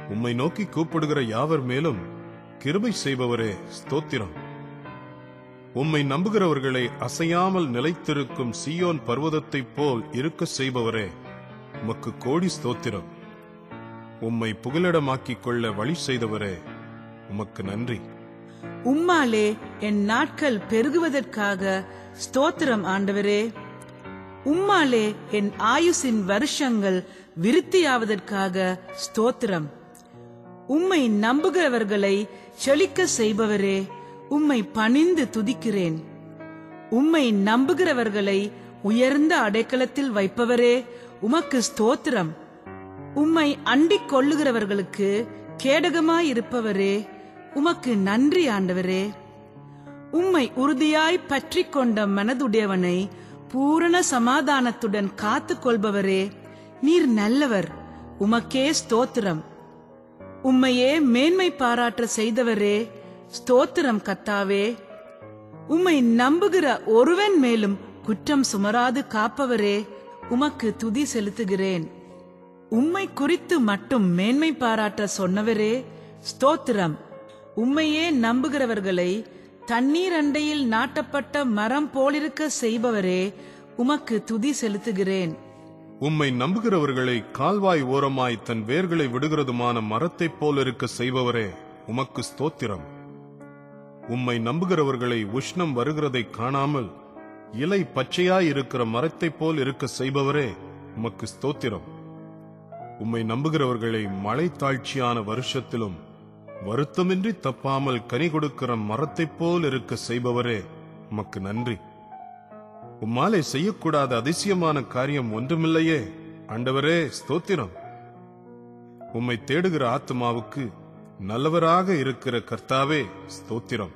உம்மை நோக்கி கூப்பிடுகிற யாவர் மேலும் கிருபை செய்பவரே, ஸ்தோத்திரம். உம்மை நம்புகிறவர்களை அசையாமல் நிலைத்திருக்கும் சீயோன் பர்வதத்தைப் போல் இருக்க செய்பவரே, உமக்கு கோடி ஸ்தோத்திரம். உம்மை புகலிடமாக்கிக் கொள்ள வழி செய்தவரே, உமக்கு நன்றி. உம்மாலே என் நாட்கள் பெருகுவதற்காக ஸ்தோத்திரம் ஆண்டவரே. உம்மாலே என் ஆயுசின் வருஷங்கள் விருத்தியாவதற்காக ஸ்தோத்திரம். உம்மை நம்புகிறவர்களை செழிக்க செய்பவரே, உம்மை பணிந்து துதிக்கிறேன். உம்மை நம்புகிறவர்களை உயர்ந்த அடைக்கலத்தில் வைப்பவரே, உமக்கு ஸ்தோத்திரம். உம்மை அண்டிக் கொள்ளுகிறவர்களுக்கு கேடகமாயிருப்பவரே, உமக்கு நன்றி ஆண்டவரே. உம்மை உறுதியாய் பற்றி கொண்ட மனதுடையவனை பூரண சமாதானத்துடன் காத்துக் கொள்பவரே, நீர் நல்லவர், உமக்கே ஸ்தோத்திரம். உம்மையே மேன்மை பாராட்ட செய்தவரே, ஸ்தோத்திரம் கர்த்தாவே. உம்மை நம்புகிற ஒருவன் மேலும் குற்றம் சுமராது காப்பவரே, உமக்கு துதி செலுத்துகிறேன். உம்மை குறித்து மட்டும் மேன்மை பாராட்ட சொன்னவரே, ஸ்தோத்திரம். உம்மையே நம்புகிறவர்களை தண்ணீர் அண்டையில் நாட்டப்பட்ட மரம் போலிருக்க செய்பவரே, உமக்கு துதி செலுத்துகிறேன். உம்மை நம்புகிறவர்களை கால்வாய் ஓரமாய் தன் வேர்களை விடுகிறதுமான மரத்தைப் போல் இருக்க செய்பவரே, உமக்கு ஸ்தோத்திரம். உம்மை நம்புகிறவர்களை உஷ்ணம் வருகிறதை காணாமல் இலை பச்சையாயிருக்கிற மரத்தைப் போல் இருக்க செய்பவரே, உமக்கு ஸ்தோத்திரம். உம்மை நம்புகிறவர்களை மழை தாழ்ச்சியான வருஷத்திலும் வருத்தமின்றி தப்பாமல் கனி கொடுக்கிற மரத்தைப் போல் இருக்க செய்பவரே, உமக்கு நன்றி. உம்மாலே செய்யக்கூடாத அதிசயமான காரியம் ஒன்றுமில்லையே, ஆண்டவரே, ஸ்தோத்திரம். உம்மை தேடுகிற ஆத்மாவுக்கு நல்லவராக இருக்கிற கர்த்தாவே, ஸ்தோத்திரம்.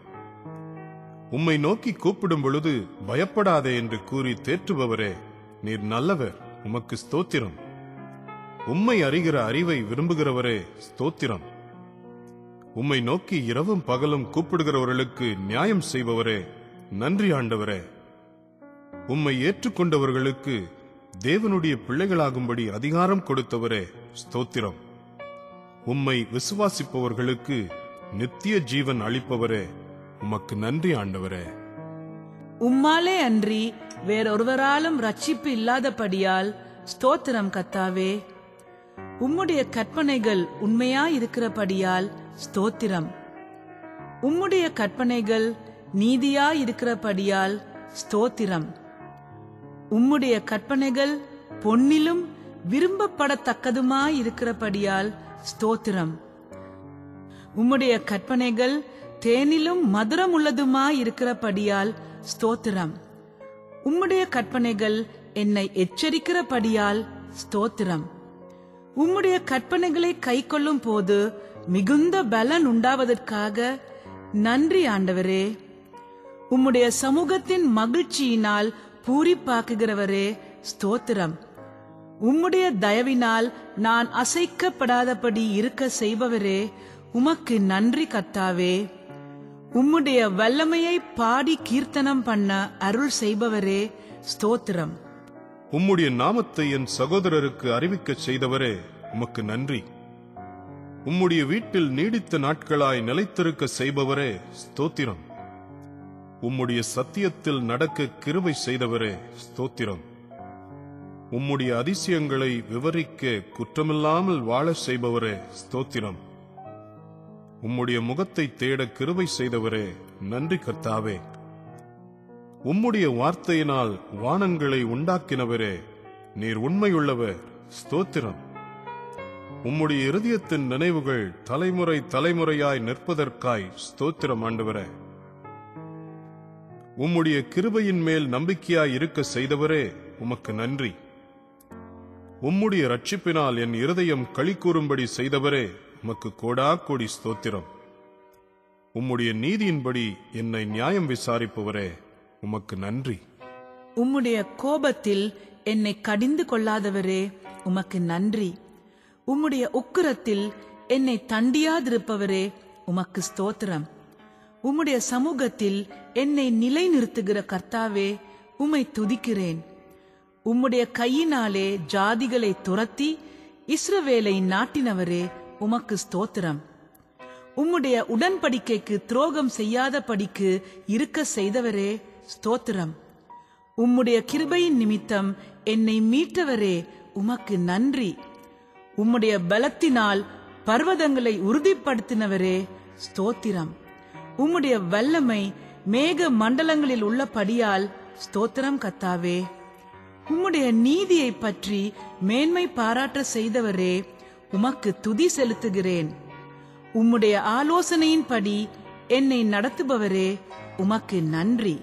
உம்மை நோக்கி கூப்பிடும் பொழுது பயப்படாதே என்று கூறி தேற்றுபவரே, நீர் நல்லவர், உமக்கு ஸ்தோத்திரம். உம்மை அறிகிற அறிவை விரும்புகிறவரே, ஸ்தோத்திரம். உம்மை நோக்கி இரவும் பகலும் கூப்பிடுகிறவர்களுக்கு நியாயம் செய்பவரே, நன்றி ஆண்டவரே. உம்மை ஏற்றுக்கொண்டவர்களுக்கு தேவனுடைய பிள்ளைகளாகும்படி அதிகாரம் கொடுத்தவரே, ஸ்தோத்திரம். உம்மை விசுவாசிப்பவர்களுக்கு நித்திய ஜீவன் அளிப்பவரே, உமக்கு நன்றி ஆண்டவரே. உம்மாலே அன்றி வேறொருவராலும் ரட்சிப்பு இல்லாதபடியால் ஸ்தோத்திரம் கர்த்தாவே. உம்முடைய கற்பனைகள் உண்மையாயிருக்கிறபடியால் ஸ்தோத்திரம். உம்முடைய கற்பனைகள் நீதியாயிருக்கிறபடியால் ஸ்தோத்திரம். உம்முடைய கற்பனைகள் பொன்னிலும் விரும்பப்படத்தக்கதுமாயிருக்கிறபடியால் ஸ்தோத்திரம். உம்முடைய கற்பனைகள் தேனிலும் மதுரமுள்ளதுமாயிருக்கிறபடியால் ஸ்தோத்திரம். உம்முடைய கற்பனைகள் என்னை எச்சரிக்கிறபடியால் ஸ்தோத்திரம். உம்முடைய கற்பனைகளை கைக்கொள்ளும் போது மிகுந்த பலன் உண்டாவதற்காக நன்றி ஆண்டவரே. உம்முடைய சமூகத்தின் மகிழ்ச்சியினால் பூரிப்பாக்குகிறவரே, ஸ்தோத்திரம். உம்முடைய தயவினால் நான் அசைக்கப்படாதபடி இருக்க செய்பவரே, உமக்கு நன்றி கர்த்தாவே. உம்முடைய வல்லமையை பாடி கீர்த்தனம் பண்ண அருள் செய்பவரே, ஸ்தோத்திரம். உம்முடைய நாமத்தை என் சகோதரருக்கு அறிவிக்கச் செய்தவரே, உமக்கு நன்றி. உம்முடைய வீட்டில் நீடித்த நாட்களாய் நிலைத்திருக்க செய்பவரே, ஸ்தோத்திரம். உம்முடைய சத்தியத்தில் நடக்க கிருபை செய்தவரே, ஸ்தோத்திரம். உம்முடைய அதிசயங்களை விவரிக்க குற்றமில்லாமல் வாழ செய்பவரே, ஸ்தோத்திரம். உம்முடைய முகத்தை தேட கிருபை செய்தவரே, நன்றி கர்த்தாவே. உம்முடைய வார்த்தையினால் வானங்களை உண்டாக்கினவரே, நீர் உண்மையுள்ளவர், ஸ்தோத்திரம். உம்முடைய இருதயத்தின் நினைவுகள் தலைமுறை தலைமுறையாய் நிற்பதற்காய் ஸ்தோத்திரம் ஆண்டவரே. உம்முடைய கிருபையின் மேல் நம்பிக்கையாய் இருக்க செய்தவரே, உமக்கு நன்றி. உம்முடைய ரட்சிப்பினால் என் இருதயம் களி கூறும்படி செய்தவரே, உமக்கு கோடா கோடி ஸ்தோத்திரம். உம்முடைய நீதியின்படி என்னை நியாயம் விசாரிப்பவரே, உமக்கு நன்றி. உம்முடைய கோபத்தில் என்னை கடிந்து கொள்ளாதவரே, உமக்கு நன்றி. உம்முடைய உக்கிரத்தில் என்னை தண்டியாதிருப்பவரே, உமக்கு ஸ்தோத்திரம். உம்முடைய சமூகத்தில் என்னை நிலைநிறுத்துகிற கர்த்தாவே, உம்மை துதிக்கிறேன். உம்முடைய கையினாலே ஜாதிகளை துரத்தி இஸ்ரவேலை நாட்டினவரே, உமக்கு ஸ்தோத்திரம். உம்முடைய உடன்படிக்கைக்கு துரோகம் செய்யாதபடிக்கு இருக்க செய்தவரே, ஸ்தோத்திரம். உம்முடைய கிருபையின் நிமித்தம் என்னை மீட்டவரே, உமக்கு நன்றி. உம்முடைய பலத்தினால் பர்வதங்களை உறுதிப்படுத்தினவரே, ஸ்தோத்திரம். உம்முடைய வல்லமை மேக மண்டலங்களில் உள்ளபடியால் ஸ்தோத்திரம் கர்த்தாவே. உம்முடைய நீதியை பற்றி மேன்மை பாராட்ட செய்தவரே, உமக்கு துதி செலுத்துகிறேன். உம்முடைய ஆலோசனையின்படி என்னை நடத்துபவரே, உமக்கு நன்றி.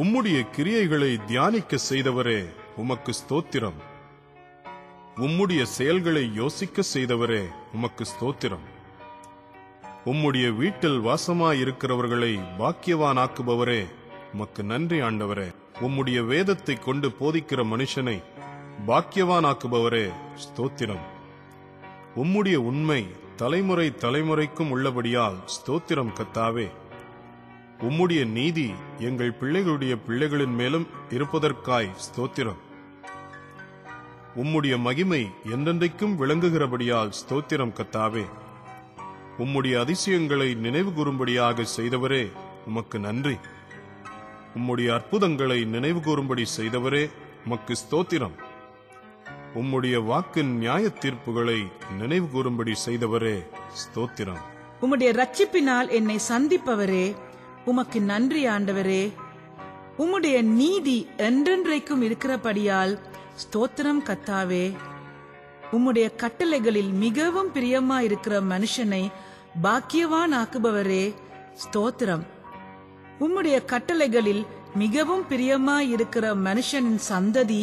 உம்முடைய கிரியைகளை தியானிக்க செய்தவரே, உமக்கு ஸ்தோத்திரம். உம்முடைய செயல்களை யோசிக்க செய்தவரே, உமக்கு ஸ்தோத்திரம். உம்முடைய வீட்டில் வாசமாயிருக்கிறவர்களை பாக்கியவானாக்குபவரே, உமக்கு நன்றி ஆண்டவரே. உம்முடைய வேதத்தை கொண்டு போதிக்கிற மனுஷனை பாக்கியவானாக்குபவரே, ஸ்தோத்திரம். உம்முடைய உண்மை தலைமுறை தலைமுறைக்கும் உள்ளபடியால் ஸ்தோத்திரம் கர்த்தாவே. உம்முடைய நீதி எங்கள் பிள்ளைகளுடைய பிள்ளைகளின் மேலும் இருப்பதற்காய் ஸ்தோத்திரம். உம்முடைய மகிமை என்றென்றைக்கும் விளங்குகிறபடியால் ஸ்தோத்திரம் கர்த்தாவே. உம்முடைய அதிசயங்களை நினைவு கூறும்படியாக செய்தவரே, உமக்கு நன்றி. உம்முடைய அற்புதங்களை நினைவு கூறும்படி செய்தவரே, உமக்கு ஸ்தோத்திரம். உம்முடைய வாக்கின் நியாய தீர்ப்புகளை நினைவு கூறும்படி செய்தவரே, ஸ்தோத்திரம். உம்முடைய ரட்சிப்பினால் என்னை சந்திப்பவரே, உமக்கு நன்றி ஆண்டவரே. உம்முடைய நீதி என்றென்றைக்கும் இருக்கிறபடியால் ஸ்தோத்திரம் கர்த்தாவே. உம்முடைய கட்டளைகளில் மிகவும் பிரியமாயிருக்கிற மனுஷனை பாக்கியவான் ஆக்குபவரே, ஸ்தோத்திரம். உம்முடைய கட்டளைகளில் மிகவும் பிரியமாயிருக்கிற மனுஷனின் சந்ததி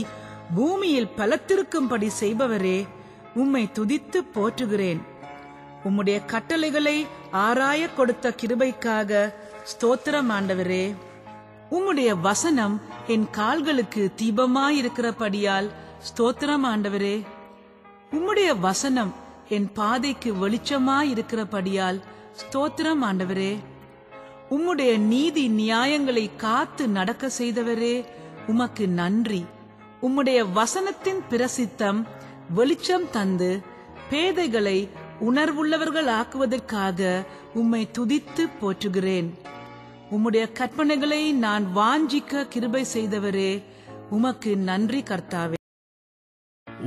பூமியில் பலத்திருக்கும்படி செய்பவரே, உம்மை துதித்து போற்றுகிறேன். உம்முடைய கட்டளைகளை ஆராய கொடுத்த கிருபைக்காக ஸ்தோத்திரம் ஆண்டவரே. உம்முடைய வசனம் என் கால்களுக்கு தீபமாயிருக்கிறபடியால் ஸ்தோத்திரம் ஆண்டவரே. உம்முடைய வசனம் என் பாதைக்கு வெளிச்சமாயிருக்கிறபடியால் ஸ்தோத்திரம் ஆண்டவரே. உம்முடைய நீதி நியாயங்களை காத்து நடக்க செய்தவரே, உமக்கு நன்றி. உம்முடைய வசனத்தின் பிரசித்தம் வெளிச்சம் தந்து பேதைகளை உணர்வுள்ளவர்கள் ஆக்குவதற்காக உம்மை துதித்து போற்றுகிறேன். உம்முடைய கற்பனைகளை நான் வாஞ்சிக்க கிருபை செய்தவரே, உமக்கு நன்றி கர்த்தாவே.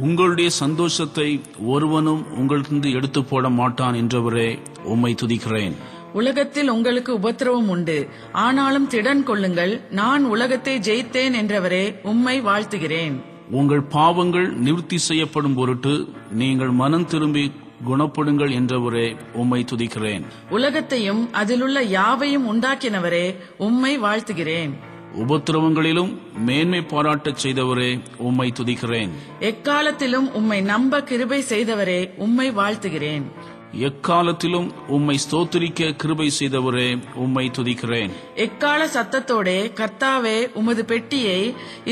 உங்களுடைய சந்தோஷத்தை ஒருவனும் உங்களிருந்து எடுத்து போட மாட்டான் என்றவரே, உம்மை துதிக்கிறேன். உலகத்தில் உங்களுக்கு உபத்திரவம் உண்டு, ஆனாலும் திடன் கொள்ளுங்கள், நான் உலகத்தை ஜெயித்தேன் என்றவரே, உம்மை வாழ்த்துகிறேன். உங்கள் பாவங்கள் நிவர்த்தி செய்யப்படும் பொருட்டு நீங்கள் மனம் திரும்பி குணப்படுங்கள் என்றவரே, உம்மை துதிக்கிறேன். உலகத்தையும் அதிலுள்ள யாவையும் உண்டாக்கினவரே, உம்மை வாழ்த்துகிறேன். உபத்திரவங்களிலும் மேன்மை பாராட்டச் செய்தவரே, உம்மை துதிக்கிறேன். எக்காலத்திலும் உம்மை நம்ப கிருபை செய்தவரே, உம்மை வாழ்த்துகிறேன். எக்காலத்திலும் உம்மை ஸ்தோத்திரிக்க கிருபை செய்தவரே, உம்மை துதிக்கிறேன். எக்கால சத்தத்தோடே கர்த்தாவே, உமது பெட்டியை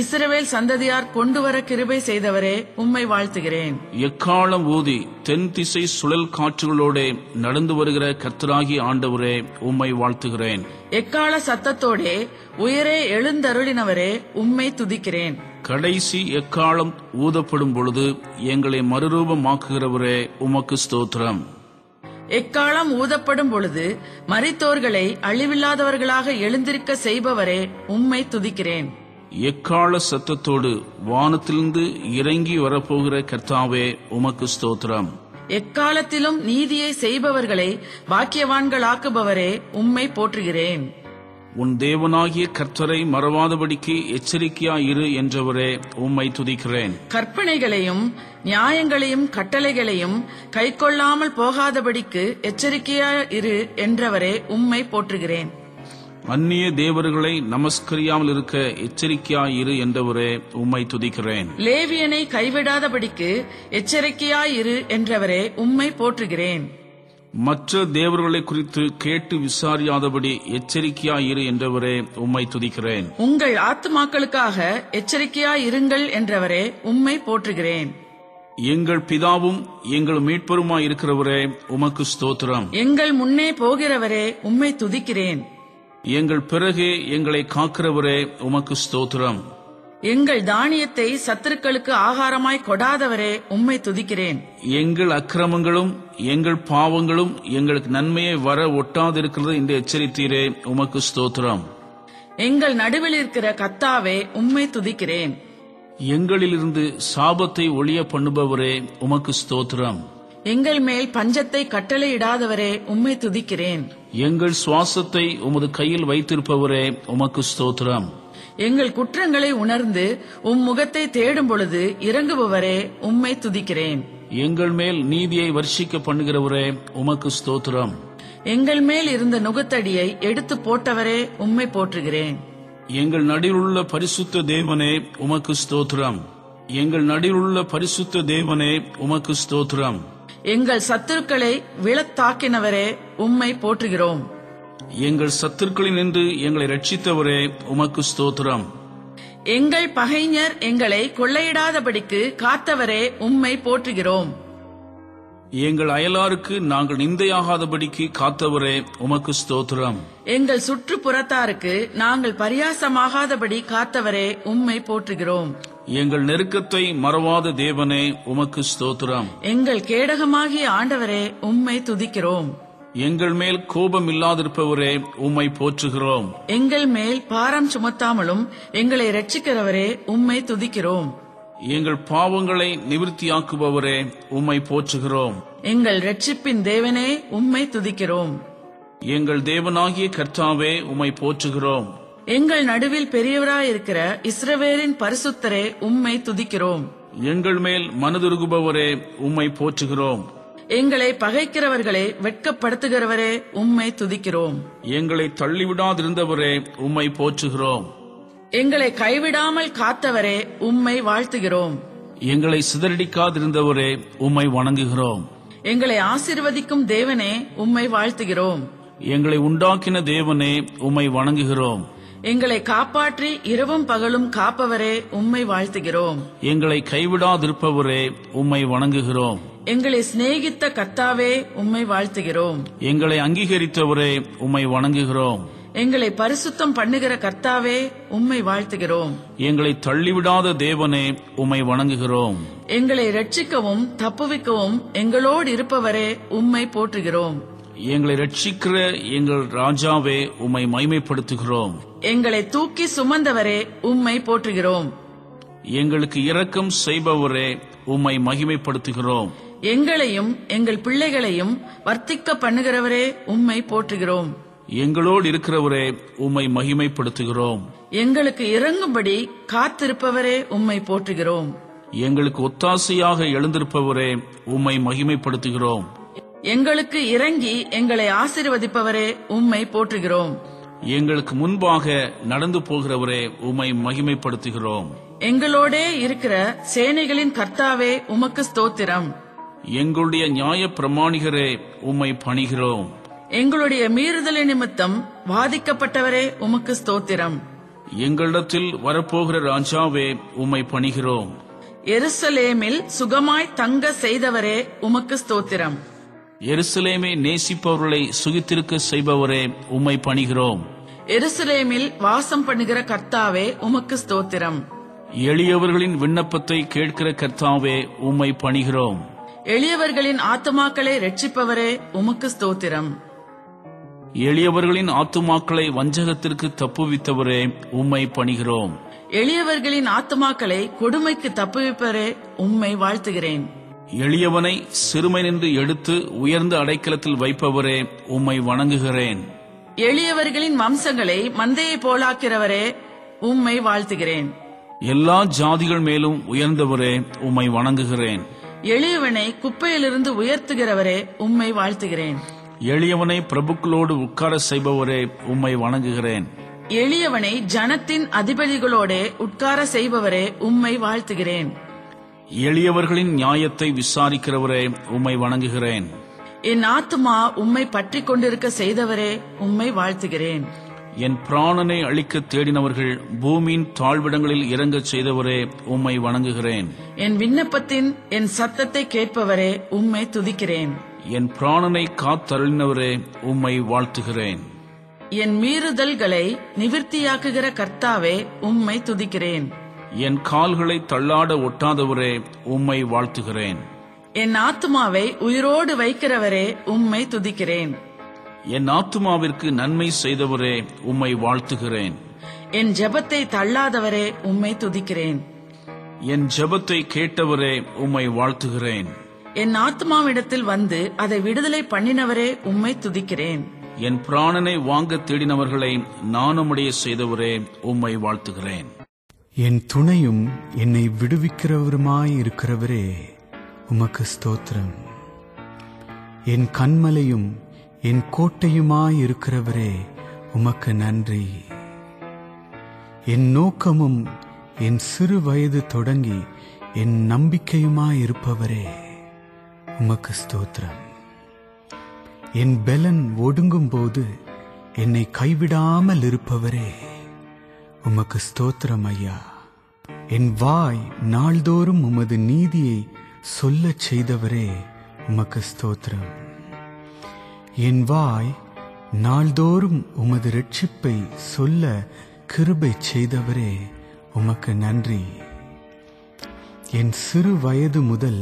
இஸ்ரவேல் சந்ததியார் கொண்டு வர கிருபை செய்தவரே, உம்மை வாழ்த்துகிறேன். எக்காலம் ஊதி தென் திசை சுழல் காற்றுகளோட நடந்து வருகிற கர்த்தராகிய ஆண்டவரே, உம்மை வாழ்த்துகிறேன். எக்கால சத்தத்தோடே உயரே எழுந்தருளினவரே, உம்மை துதிக்கிறேன். கடைசி எக்காலம் ஊதப்படும் பொழுது எங்களை மறுரூபமாக்குகிறவரே, உமக்கு ஸ்தோத்திரம். எக்காலம் ஊதப்படும் பொழுது மரித்தோர்களை அழிவில்லாதவர்களாக எழுந்திருக்க செய்பவரே, உம்மை துதிக்கிறேன். எக்கால சத்தத்தோடு வானத்திலிருந்து இறங்கி வரப்போகிற கர்த்தாவே, உமக்கு ஸ்தோத்திரம். எக்காலத்திலும் நீதியை செய்பவர்களை பாக்கியவான்களாக்குபவரே, உம்மை போற்றுகிறேன். உன் தேவனாகிய கர்த்தரை மறவாதபடிக்கு எச்சரிக்கையாயிரு என்றவரே, உம்மை துதிக்கிறேன். கற்பனைகளையும் நியாயங்களையும் கட்டளைகளையும் கைக்கொள்ளாமல் போகாதபடிக்கு எச்சரிக்கையாயிரு என்றவரே, உம்மை போற்றுகிறேன். அந்நிய தேவர்களை நமஸ்கரியாமல் இருக்க எச்சரிக்கையாயிரு என்றவரே, உம்மை துதிக்கிறேன். லேவியனை கைவிடாதபடிக்கு எச்சரிக்கையாயிரு என்றவரே, உம்மை போற்றுகிறேன். மற்ற தேவர்களை குறித்து கேட்டு விசாரியாதபடி எச்சரிக்கையாயிரு என்றவரே, உம்மை துதிக்கிறேன். உங்கள் ஆத்துமாக்களுக்காக எச்சரிக்கையாயிருங்கள் என்றவரே, உம்மை போற்றுகிறேன். எங்கள் பிதாவும் எங்கள் மீட்பருமாயிருக்கிறவரே, உமக்கு ஸ்தோத்திரம். எங்கள் முன்னே போகிறவரே, உம்மை துதிக்கிறேன். எங்கள் பிறகு எங்களை காக்கிறவரே உமக்கு ஸ்தோத்திரம். எங்கள் தானியத்தை சத்துருக்களுக்கு ஆகாரமாய் கொடாதவரே உம்மை துதிக்கிறேன். எங்கள் அக்கிரமங்களும் எங்கள் பாவங்களும் எங்களுக்கு நன்மையை வர ஒட்டாதிருக்கிறது என்று எச்சரித்தீரே உமக்கு ஸ்தோத்திரம். எங்கள் நடுவில் இருக்கிற கர்த்தாவே உம்மை துதிக்கிறேன். எங்களிலிருந்து சாபத்தை ஒழிய பண்ணுபவரே உமக்கு ஸ்தோத்திரம். எங்கள் மேல் பஞ்சத்தை கட்டளையிடாதவரே உம்மை துதிக்கிறேன். எங்கள் சுவாசத்தை உமது கையில் வைத்திருப்பவரே உமக்கு ஸ்தோத்திரம். எங்கள் குற்றங்களை உணர்ந்து உம் முகத்தை தேடும் பொழுது இறங்குபவரே உம்மை துதிக்கிறேன். எங்கள் மேல் நீதியை வர்ஷிக்க பண்ணுகிறவரே உமக்கு ஸ்தோத்திரம். எங்கள் மேல் இருந்த நுகத்தடியை எடுத்து போட்டவரே உம்மை போற்றுகிறேன். எங்கள் நடுவிலுள்ள பரிசுத்த தேவனே உமக்கு ஸ்தோத்திரம். எங்கள் நடுவிலுள்ள பரிசுத்த தேவனே உமக்கு ஸ்தோத்திரம். எங்கள் சத்துருக்களை விழத்தாக்கினவரே உம்மை போற்றுகிறோம். எங்கள் சத்துருக்களினின்று எங்களை ரட்சித்தவரே உமக்கு ஸ்தோத்திரம். எங்கள் பகைஞர் எங்களை கொள்ளையிடாதபடிக்கு காத்தவரே உம்மை போற்றுகிறோம். எங்கள் அயலாருக்கு நாங்கள் நிந்தையாகாதபடிக்கு காத்தவரே உமக்கு ஸ்தோத்திரம். எங்கள் சுற்றுப்புறத்தாருக்கு நாங்கள் பரியாசமாகாதபடி காத்தவரே உம்மை போற்றுகிறோம். எங்கள் நெருக்கத்தை மறவாத தேவனே உமக்கு ஸ்தோத்திரம். எங்கள் கேடகமாகிய ஆண்டவரே உம்மை துதிக்கிறோம். எங்கள் மேல் கோபம் இல்லாதிருப்பவரே உம்மை போற்றுகிறோம். எங்கள் மேல் பாரம் சுமத்தாமலும் எங்களை ரட்சிக்கிறவரே உம்மை துதிக்கிறோம். எங்கள் பாவங்களை நிவிர்த்தியாக்குபவரே உம்மை போற்றுகிறோம். எங்கள் ரட்சிப்பின் தேவனே உம்மை துதிக்கிறோம். எங்கள் தேவனாகிய கர்த்தாவே உம்மை போற்றுகிறோம். எங்கள் நடுவில் பெரியவராயிருக்கிற இஸ்ரவேலின் பரிசுத்தரே உம்மை துதிக்கிறோம். எங்கள் மேல் மனதுருகுபவரே உம்மை போற்றுகிறோம். எங்களை பகைக்கிறவர்களை வெட்கப்படுத்துகிறவரே உம்மை துதிக்கிறோம். எங்களை தள்ளிவிடாதிருந்தவரே உம்மை போற்றுகிறோம். எங்களை கைவிடாமல் காத்தவரே உம்மை வாழ்த்துகிறோம். எங்களை சிதறடிக்காதிருந்தவரே உம்மை வணங்குகிறோம். எங்களை ஆசீர்வதிக்கும் தேவனே உம்மை வாழ்த்துகிறோம். எங்களை உண்டாக்கின தேவனே உம்மை வணங்குகிறோம். எங்களை காப்பாற்றி இரவும் பகலும் காப்பவரே உம்மை வாழ்த்துகிறோம். எங்களை கைவிடாதிருப்பவரே உம்மை வணங்குகிறோம். எங்களை சிநேகித்த கர்த்தாவே உம்மை வாழ்த்துகிறோம். எங்களை அங்கீகரித்தவரே உம்மை வணங்குகிறோம். எங்களை பரிசுத்தம் பண்ணுகிற கர்த்தாவே உம்மை வாழ்த்துகிறோம். எங்களை தள்ளிவிடாத தேவனே உம்மை வணங்குகிறோம். எங்களை ரட்சிக்கவும் தப்புவிக்கவும் எங்களோடு இருப்பவரே உம்மை போற்றுகிறோம். எங்களை ரட்சிக்கிற எங்கள் ராஜாவே உம்மை மகிமைப்படுத்துகிறோம். எங்களை தூக்கி சுமந்தவரே உம்மை போற்றுகிறோம். எங்களுக்கு இரக்கம் செய்பவரே உம்மை மகிமைப்படுத்துகிறோம். எங்களையும் எங்கள் பிள்ளைகளையும் வர்த்திக்க பண்ணுகிறவரே உம்மை போற்றுகிறோம். எங்களோடு இருக்கிறவரே உம்மை மகிமைப்படுத்துகிறோம். எங்களுக்கு இறங்கும்படி காத்திருப்பவரே உம்மை போற்றுகிறோம். எங்களுக்கு ஒத்தாசையாக எழுந்திருப்பவரே உம்மை மகிமைப்படுத்துகிறோம். எங்களுக்கு இறங்கி எங்களை ஆசீர்வதிப்பவரே உம்மை போற்றுகிறோம். எங்களுக்கு முன்பாக நடந்து போகிறவரே உம்மை மகிமைப்படுத்துகிறோம். எங்களோடே இருக்கிற சேனைகளின் கர்த்தாவே உமக்கு ஸ்தோத்திரம். எங்களுடைய நியாய பிரமாணிகரே உம்மை பணிகிறோம். எங்களுடைய மீறுதலை நிமித்தம் வாதிக்கப்பட்டவரே உமக்கு ஸ்தோத்திரம். எங்களிடத்தில் வரப்போகிற ராஜாவே உம்மை பணிகிறோம். எருசலேமில் சுகமாய் தங்க செய்தவரே உமக்கு ஸ்தோத்திரம். எருசலேமை நேசிப்பவர்களை சுகித்திருக்க செய்பவரே உம்மை பணிகிறோம். எருசலேமில் வாசம் பண்ணுகிற கர்த்தாவே உமக்கு ஸ்தோத்திரம். எளியவர்களின் விண்ணப்பத்தை கேட்கிற கர்த்தாவே உம்மை பணிகிறோம். எளியவர்களின் ஆத்துமாக்களை ரட்சிப்பவரே உமக்கு ஸ்தோத்திரம். எளியவர்களின் ஆத்துமாக்களை வஞ்சகத்திற்கு தப்புவித்தவரே உம்மை பணிகிறோம். எளியவர்களின் ஆத்துமாக்களை கொடுமைக்கு தப்புவிப்பவரே உம்மை வாழ்த்துகிறேன். எளியவனை சிறுமை நின்று எடுத்து உயர்ந்த அடைக்கலத்தில் வைப்பவரே உம்மை வணங்குகிறேன். எளியவர்களின் வம்சங்களை மந்தையை போலாக்கிறவரே உம்மை வாழ்த்துகிறேன். எல்லா ஜாதிகள் மேலும் உயர்ந்தவரே உம்மை வணங்குகிறேன். எளியவனை குப்பையிலிருந்து உயர்த்துகிறவரே உம்மை வாழ்த்துகிறேன். எளியவனை பிரபுக்களோடு உட்கார செய்பவரே உம்மை வணங்குகிறேன். எளியவனை ஜனத்தின் அதிபதிகளோடே உட்கார செய்பவரே உம்மை வாழ்த்துகிறேன். எளியவர்களின் நியாயத்தை விசாரிக்கிறவரே உம்மை வணங்குகிறேன். என் ஆத்துமா உம்மை பற்றி கொண்டிருக்க செய்தவரே உம்மை வாழ்த்துகிறேன். என் பிராணனை அழிக்க தேடினவர்கள் பூமியின் தாழ்விடங்களில் இறங்கச் செய்தவரே உம்மை வணங்குகிறேன். என் விண்ணப்பத்தின் என் சத்தத்தை கேட்பவரே உம்மை துதிக்கிறேன். என் பிராணனை காத்தருளினவரே உம்மை வாழ்த்துகிறேன். என் மீறுதல்களை நிவிர்த்தியாக்குகிற கர்த்தாவே, உம்மை துதிக்கிறேன். என் கால்களை தள்ளாட ஒட்டாதவரே, உம்மை வாழ்த்துகிறேன். என் ஆத்துமாவை உயிரோடு வைக்கிறவரே, உம்மை துதிக்கிறேன். என் ஆத்துமாவிற்கு நன்மை செய்தவரே, உம்மை வாழ்த்துகிறேன். என் ஜெபத்தை தள்ளாதவரே, உம்மை துதிக்கிறேன். என் ஜெபத்தை கேட்டவரே, உம்மை வாழ்த்துகிறேன். என் ஆத்மாவிடத்தில் வந்து அதை விடுதலை பண்ணினவரே, உம்மை துதிக்கிறேன். என் பிராணனை வாங்க தேடினவர்களை நாணமுடைய செய்தவரே, உம்மை வாழ்த்துகிறேன். என் துணையும் என்னை விடுவிக்கிறவருமாயிருக்கிறவரே, உமக்கு ஸ்தோத்திரம். என் கன்மலையும் என் கோட்டையுமாயிருக்கிறவரே, உமக்கு நன்றி. என் நோக்கமும் என் சிறு வயது தொடங்கி என் நம்பிக்கையுமாயிருப்பவரே, உமக்கு ஸ்தோத்திரம். என் பெலன் ஒடுங்கும் போது என்னை கைவிடாமல் இருப்பவரே, உமக்கு ஸ்தோத்திரம் ஐயா. என் வாய் நாள்தோறும் உமது நீதியை சொல்லச் செய்தவரே, உமக்கு ஸ்தோத்திரம். என் வாய் நாள்தோறும் உமது இரட்சிப்பை சொல்ல கிருபை செய்தவரே, உமக்கு நன்றி. என் சிறு வயது முதல்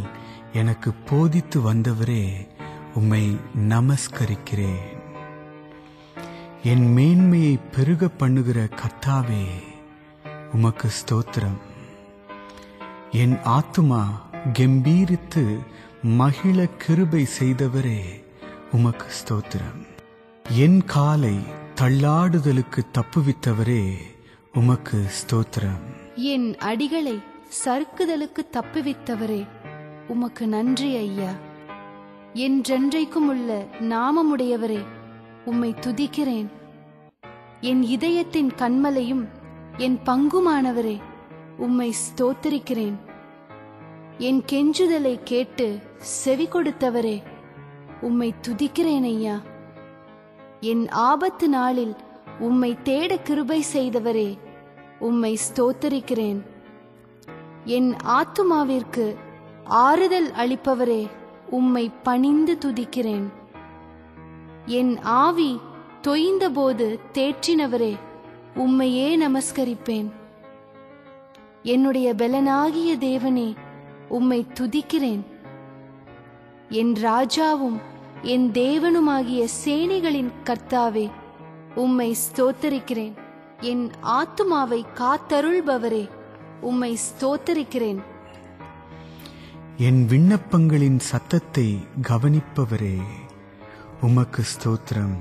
எனக்கு போதித்து வந்தவரே, உம்மை நமஸ்கரிக்கிறேன். என் மேன்மையை பெருக பண்ணுகிற கர்த்தாவே, உமக்கு ஸ்தோத்திரம். என் ஆத்துமா கம்பீரித்து மகிழ கிருபை செய்தவரே, உமக்கு ஸ்தோத்திரம். என் காலை தள்ளாடுதலுக்கு தப்புவித்தவரே, உமக்கு ஸ்தோத்திரம். என் அடிகளை சறுக்குதலுக்கு தப்புவித்தவரே, உமக்கு நன்றி ஐயா. என்றென்றைக்கும் உள்ள நாமமுடையவரே, உம்மை துதிக்கிறேன். என் இதயத்தின் கன்மலையும் என் பங்குமானவரே, உம்மை ஸ்தோத்திரிக்கிறேன். என் கெஞ்சுதலை கேட்டு செவி கொடுத்தவரே, உம்மை துதிக்கிறேன் ஐயா. என் ஆபத்து நாளில் உம்மை தேட கிருபை செய்தவரே, உம்மை ஸ்தோத்திரிக்கிறேன். என் ஆத்துமாவிற்கு ஆறுதல் அளிப்பவரே, உம்மை பணிந்து துதிக்கிறேன். என் ஆவி தொய்ந்தபோது தேற்றினவரே, உம்மையே நமஸ்கரிப்பேன். என்னுடைய பெலனாகிய தேவனே, உம்மை துதிக்கிறேன். என் ராஜாவும் என் தேவனுமாகிய சேனைகளின் கர்த்தாவே, உம்மை ஸ்தோத்தரிக்கிறேன். என் ஆத்துமாவை காத்தருள்பவரே, உம்மை ஸ்தோத்தரிக்கிறேன். என் விண்ணப்பங்களின் சத்தத்தை கவனிப்பவரே, உமக்கு ஸ்தோத்திரம்.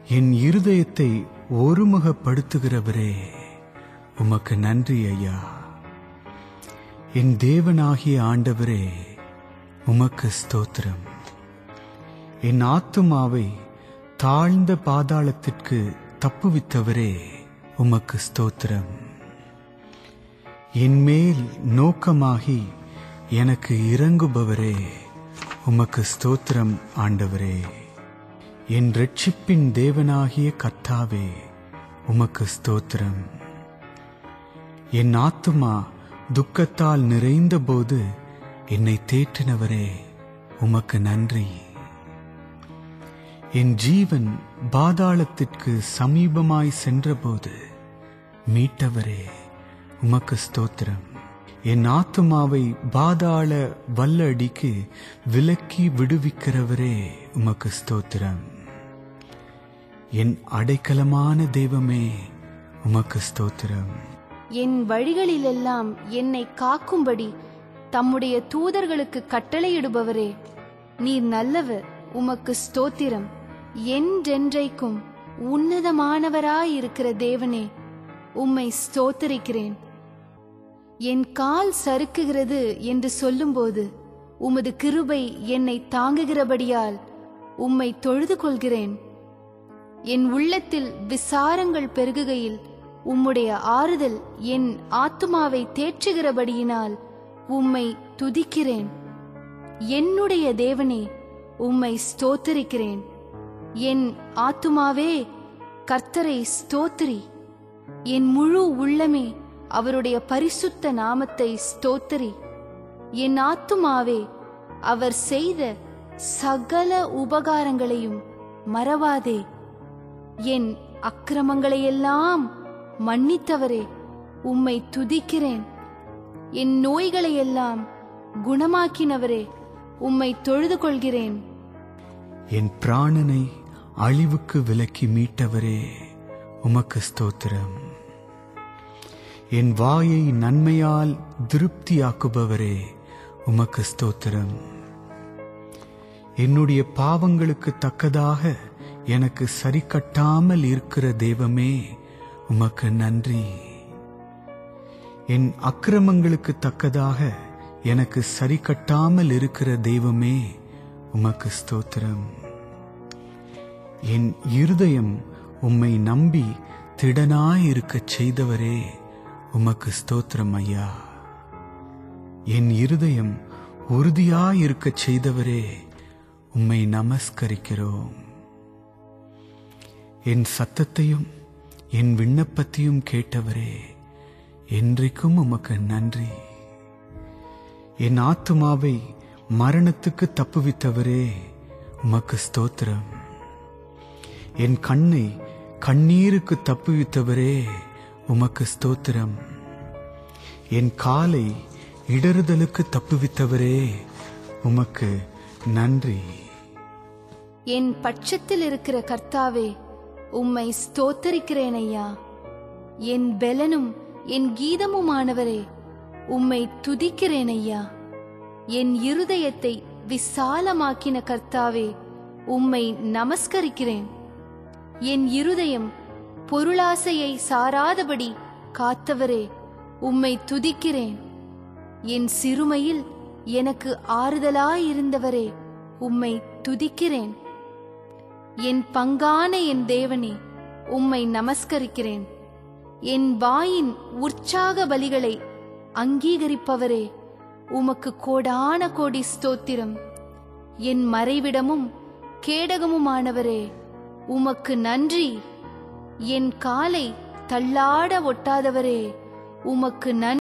என் இருதயத்தை ஒருமுகப்படுத்துகிறவரே, உமக்கு நன்றி ஐயா. என் தேவனாகிய ஆண்டவரே, உமக்கு ஸ்தோத்திரம். என் ஆத்துமாவை தாழ்ந்த பாதாளத்திற்கு தப்புவித்தவரே, உமக்கு ஸ்தோத்திரம். என் மேல் நோக்கமாகி எனக்கு இறங்குபவரே, உமக்கு ஸ்தோத்திரம் ஆண்டவரே. என் இரட்சிப்பின் தேவனாகிய கர்த்தாவே, உமக்கு ஸ்தோத்திரம். என் ஆத்துமா துக்கத்தால் நிறைந்தபோது என்னை தேற்றினவரே, உமக்கு நன்றி. என் ஜீவன் பாதாளத்திற்கு சமீபமாய் சென்றபோது மீட்டவரே, உமக்கு ஸ்தோத்திரம். என் ஆத்துமாவை பாதாள வல்லடிக்கு விலக்கி விடுவிக்கிறவரே, உமக்கு ஸ்தோத்திரம். என் அடைக்கலமான தெய்வமே, உமக்கு ஸ்தோத்திரம். என் வழிகளிலெல்லாம் என்னை காக்கும்படி தம்முடைய தூதர்களுக்கு கட்டளையிடுபவரே, நீர் நல்லவர், உமக்கு ஸ்தோத்திரம். என்றென்றைக்கும் உன்னதமானவராயிருக்கிற தேவனே, உம்மை ஸ்தோத்தரிக்கிறேன். என் கால் சறுக்குகிறது என்று சொல்லும்போது உமது கிருபை என்னை தாங்குகிறபடியால் உம்மை தொழுது கொள்கிறேன். என் உள்ளத்தில் விசாரங்கள் பெருகுகையில் உம்முடைய ஆறுதல் என் ஆத்துமாவை தேற்றுகிறபடியினால் உம்மை துதிக்கிறேன். என்னுடைய தேவனே, உம்மை ஸ்தோத்தரிக்கிறேன். என் ஆத்துமாவே, கர்த்தரை ஸ்தோத்திரி. என் முழு உள்ளமே அவருடைய பரிசுத்த நாமத்தை ஸ்தோத்திரி. என் ஆத்துமாவே, அவர் செய்த சகல உபகாரங்களையும் மறவாதே. என் அக்கிரமங்களையெல்லாம் மன்னித்தவரே, உம்மை துதிக்கிறேன். என் நோய்களையெல்லாம் குணமாக்கினவரே, உம்மை தொழுது கொள்கிறேன். என் பிராணனை அழிவுக்கு விலக்கி மீட்டவரே, உமக்கு ஸ்தோத்திரம். என் வாயை நன்மையால் திருப்தியாக்குபவரே, உமக்கு ஸ்தோத்திரம். என்னுடைய பாவங்களுக்கு தக்கதாக எனக்கு சரி கட்டாமல் இருக்கிற தெய்வமே, உமக்கு நன்றி. என் அக்கிரமங்களுக்கு தக்கதாக எனக்கு சரி கட்டாமல் இருக்கிற தெய்வமே, உமக்கு ஸ்தோத்திரம். என் இருதயம் உம்மை நம்பி திடனாயிருக்கச் செய்தவரே, உமக்கு ஸ்தோத்திரம் ஐயா. என் இருதயம் உறுதியாயிருக்கச் செய்தவரே, உம்மை நமஸ்கரிக்கிறோம். என் சத்தத்தையும் என் விண்ணப்பத்தையும் கேட்டவரே, என்றைக்கும் உமக்கு நன்றி. என் ஆத்துமாவை மரணத்துக்கு தப்புவித்தவரே, உமக்கு ஸ்தோத்திரம். என் கண்ணை கண்ணீருக்கு தப்புவித்தவரே, உமக்கு ஸ்தோத்திரம். என் காலை இடறுதலுக்கு தப்புவித்தவரே, உமக்கு நன்றி. என் பட்சத்தில் இருக்கிற கர்த்தாவே, உம்மை ஸ்தோத்தரிக்கிறேன் ஐயா. என் பெலனும் என் கீதமுமானவரே, உம்மை துதிக்கிறேன் ஐயா. என் இருதயத்தை விசாலமாக்கின கர்த்தாவே, உம்மை நமஸ்கரிக்கிறேன். என் இருதயம் பொருளாசையை சாராதபடி காத்தவரே, உம்மை துதிக்கிறேன். என் சிறுமையில் எனக்கு ஆறுதலாயிருந்தவரே, உம்மை துதிக்கிறேன். என் பங்கான என் தேவனே, உம்மை நமஸ்கரிக்கிறேன். என் வாயின் உற்சாக பலிகளை அங்கீகரிப்பவரே, உமக்கு கோடான கோடி ஸ்தோத்திரம். என் மறைவிடமும் கேடகமுமானவரே, உமக்கு நன்றி. என் காலை தள்ளாட ஒட்டாதவரே, உமக்கு நன்றி.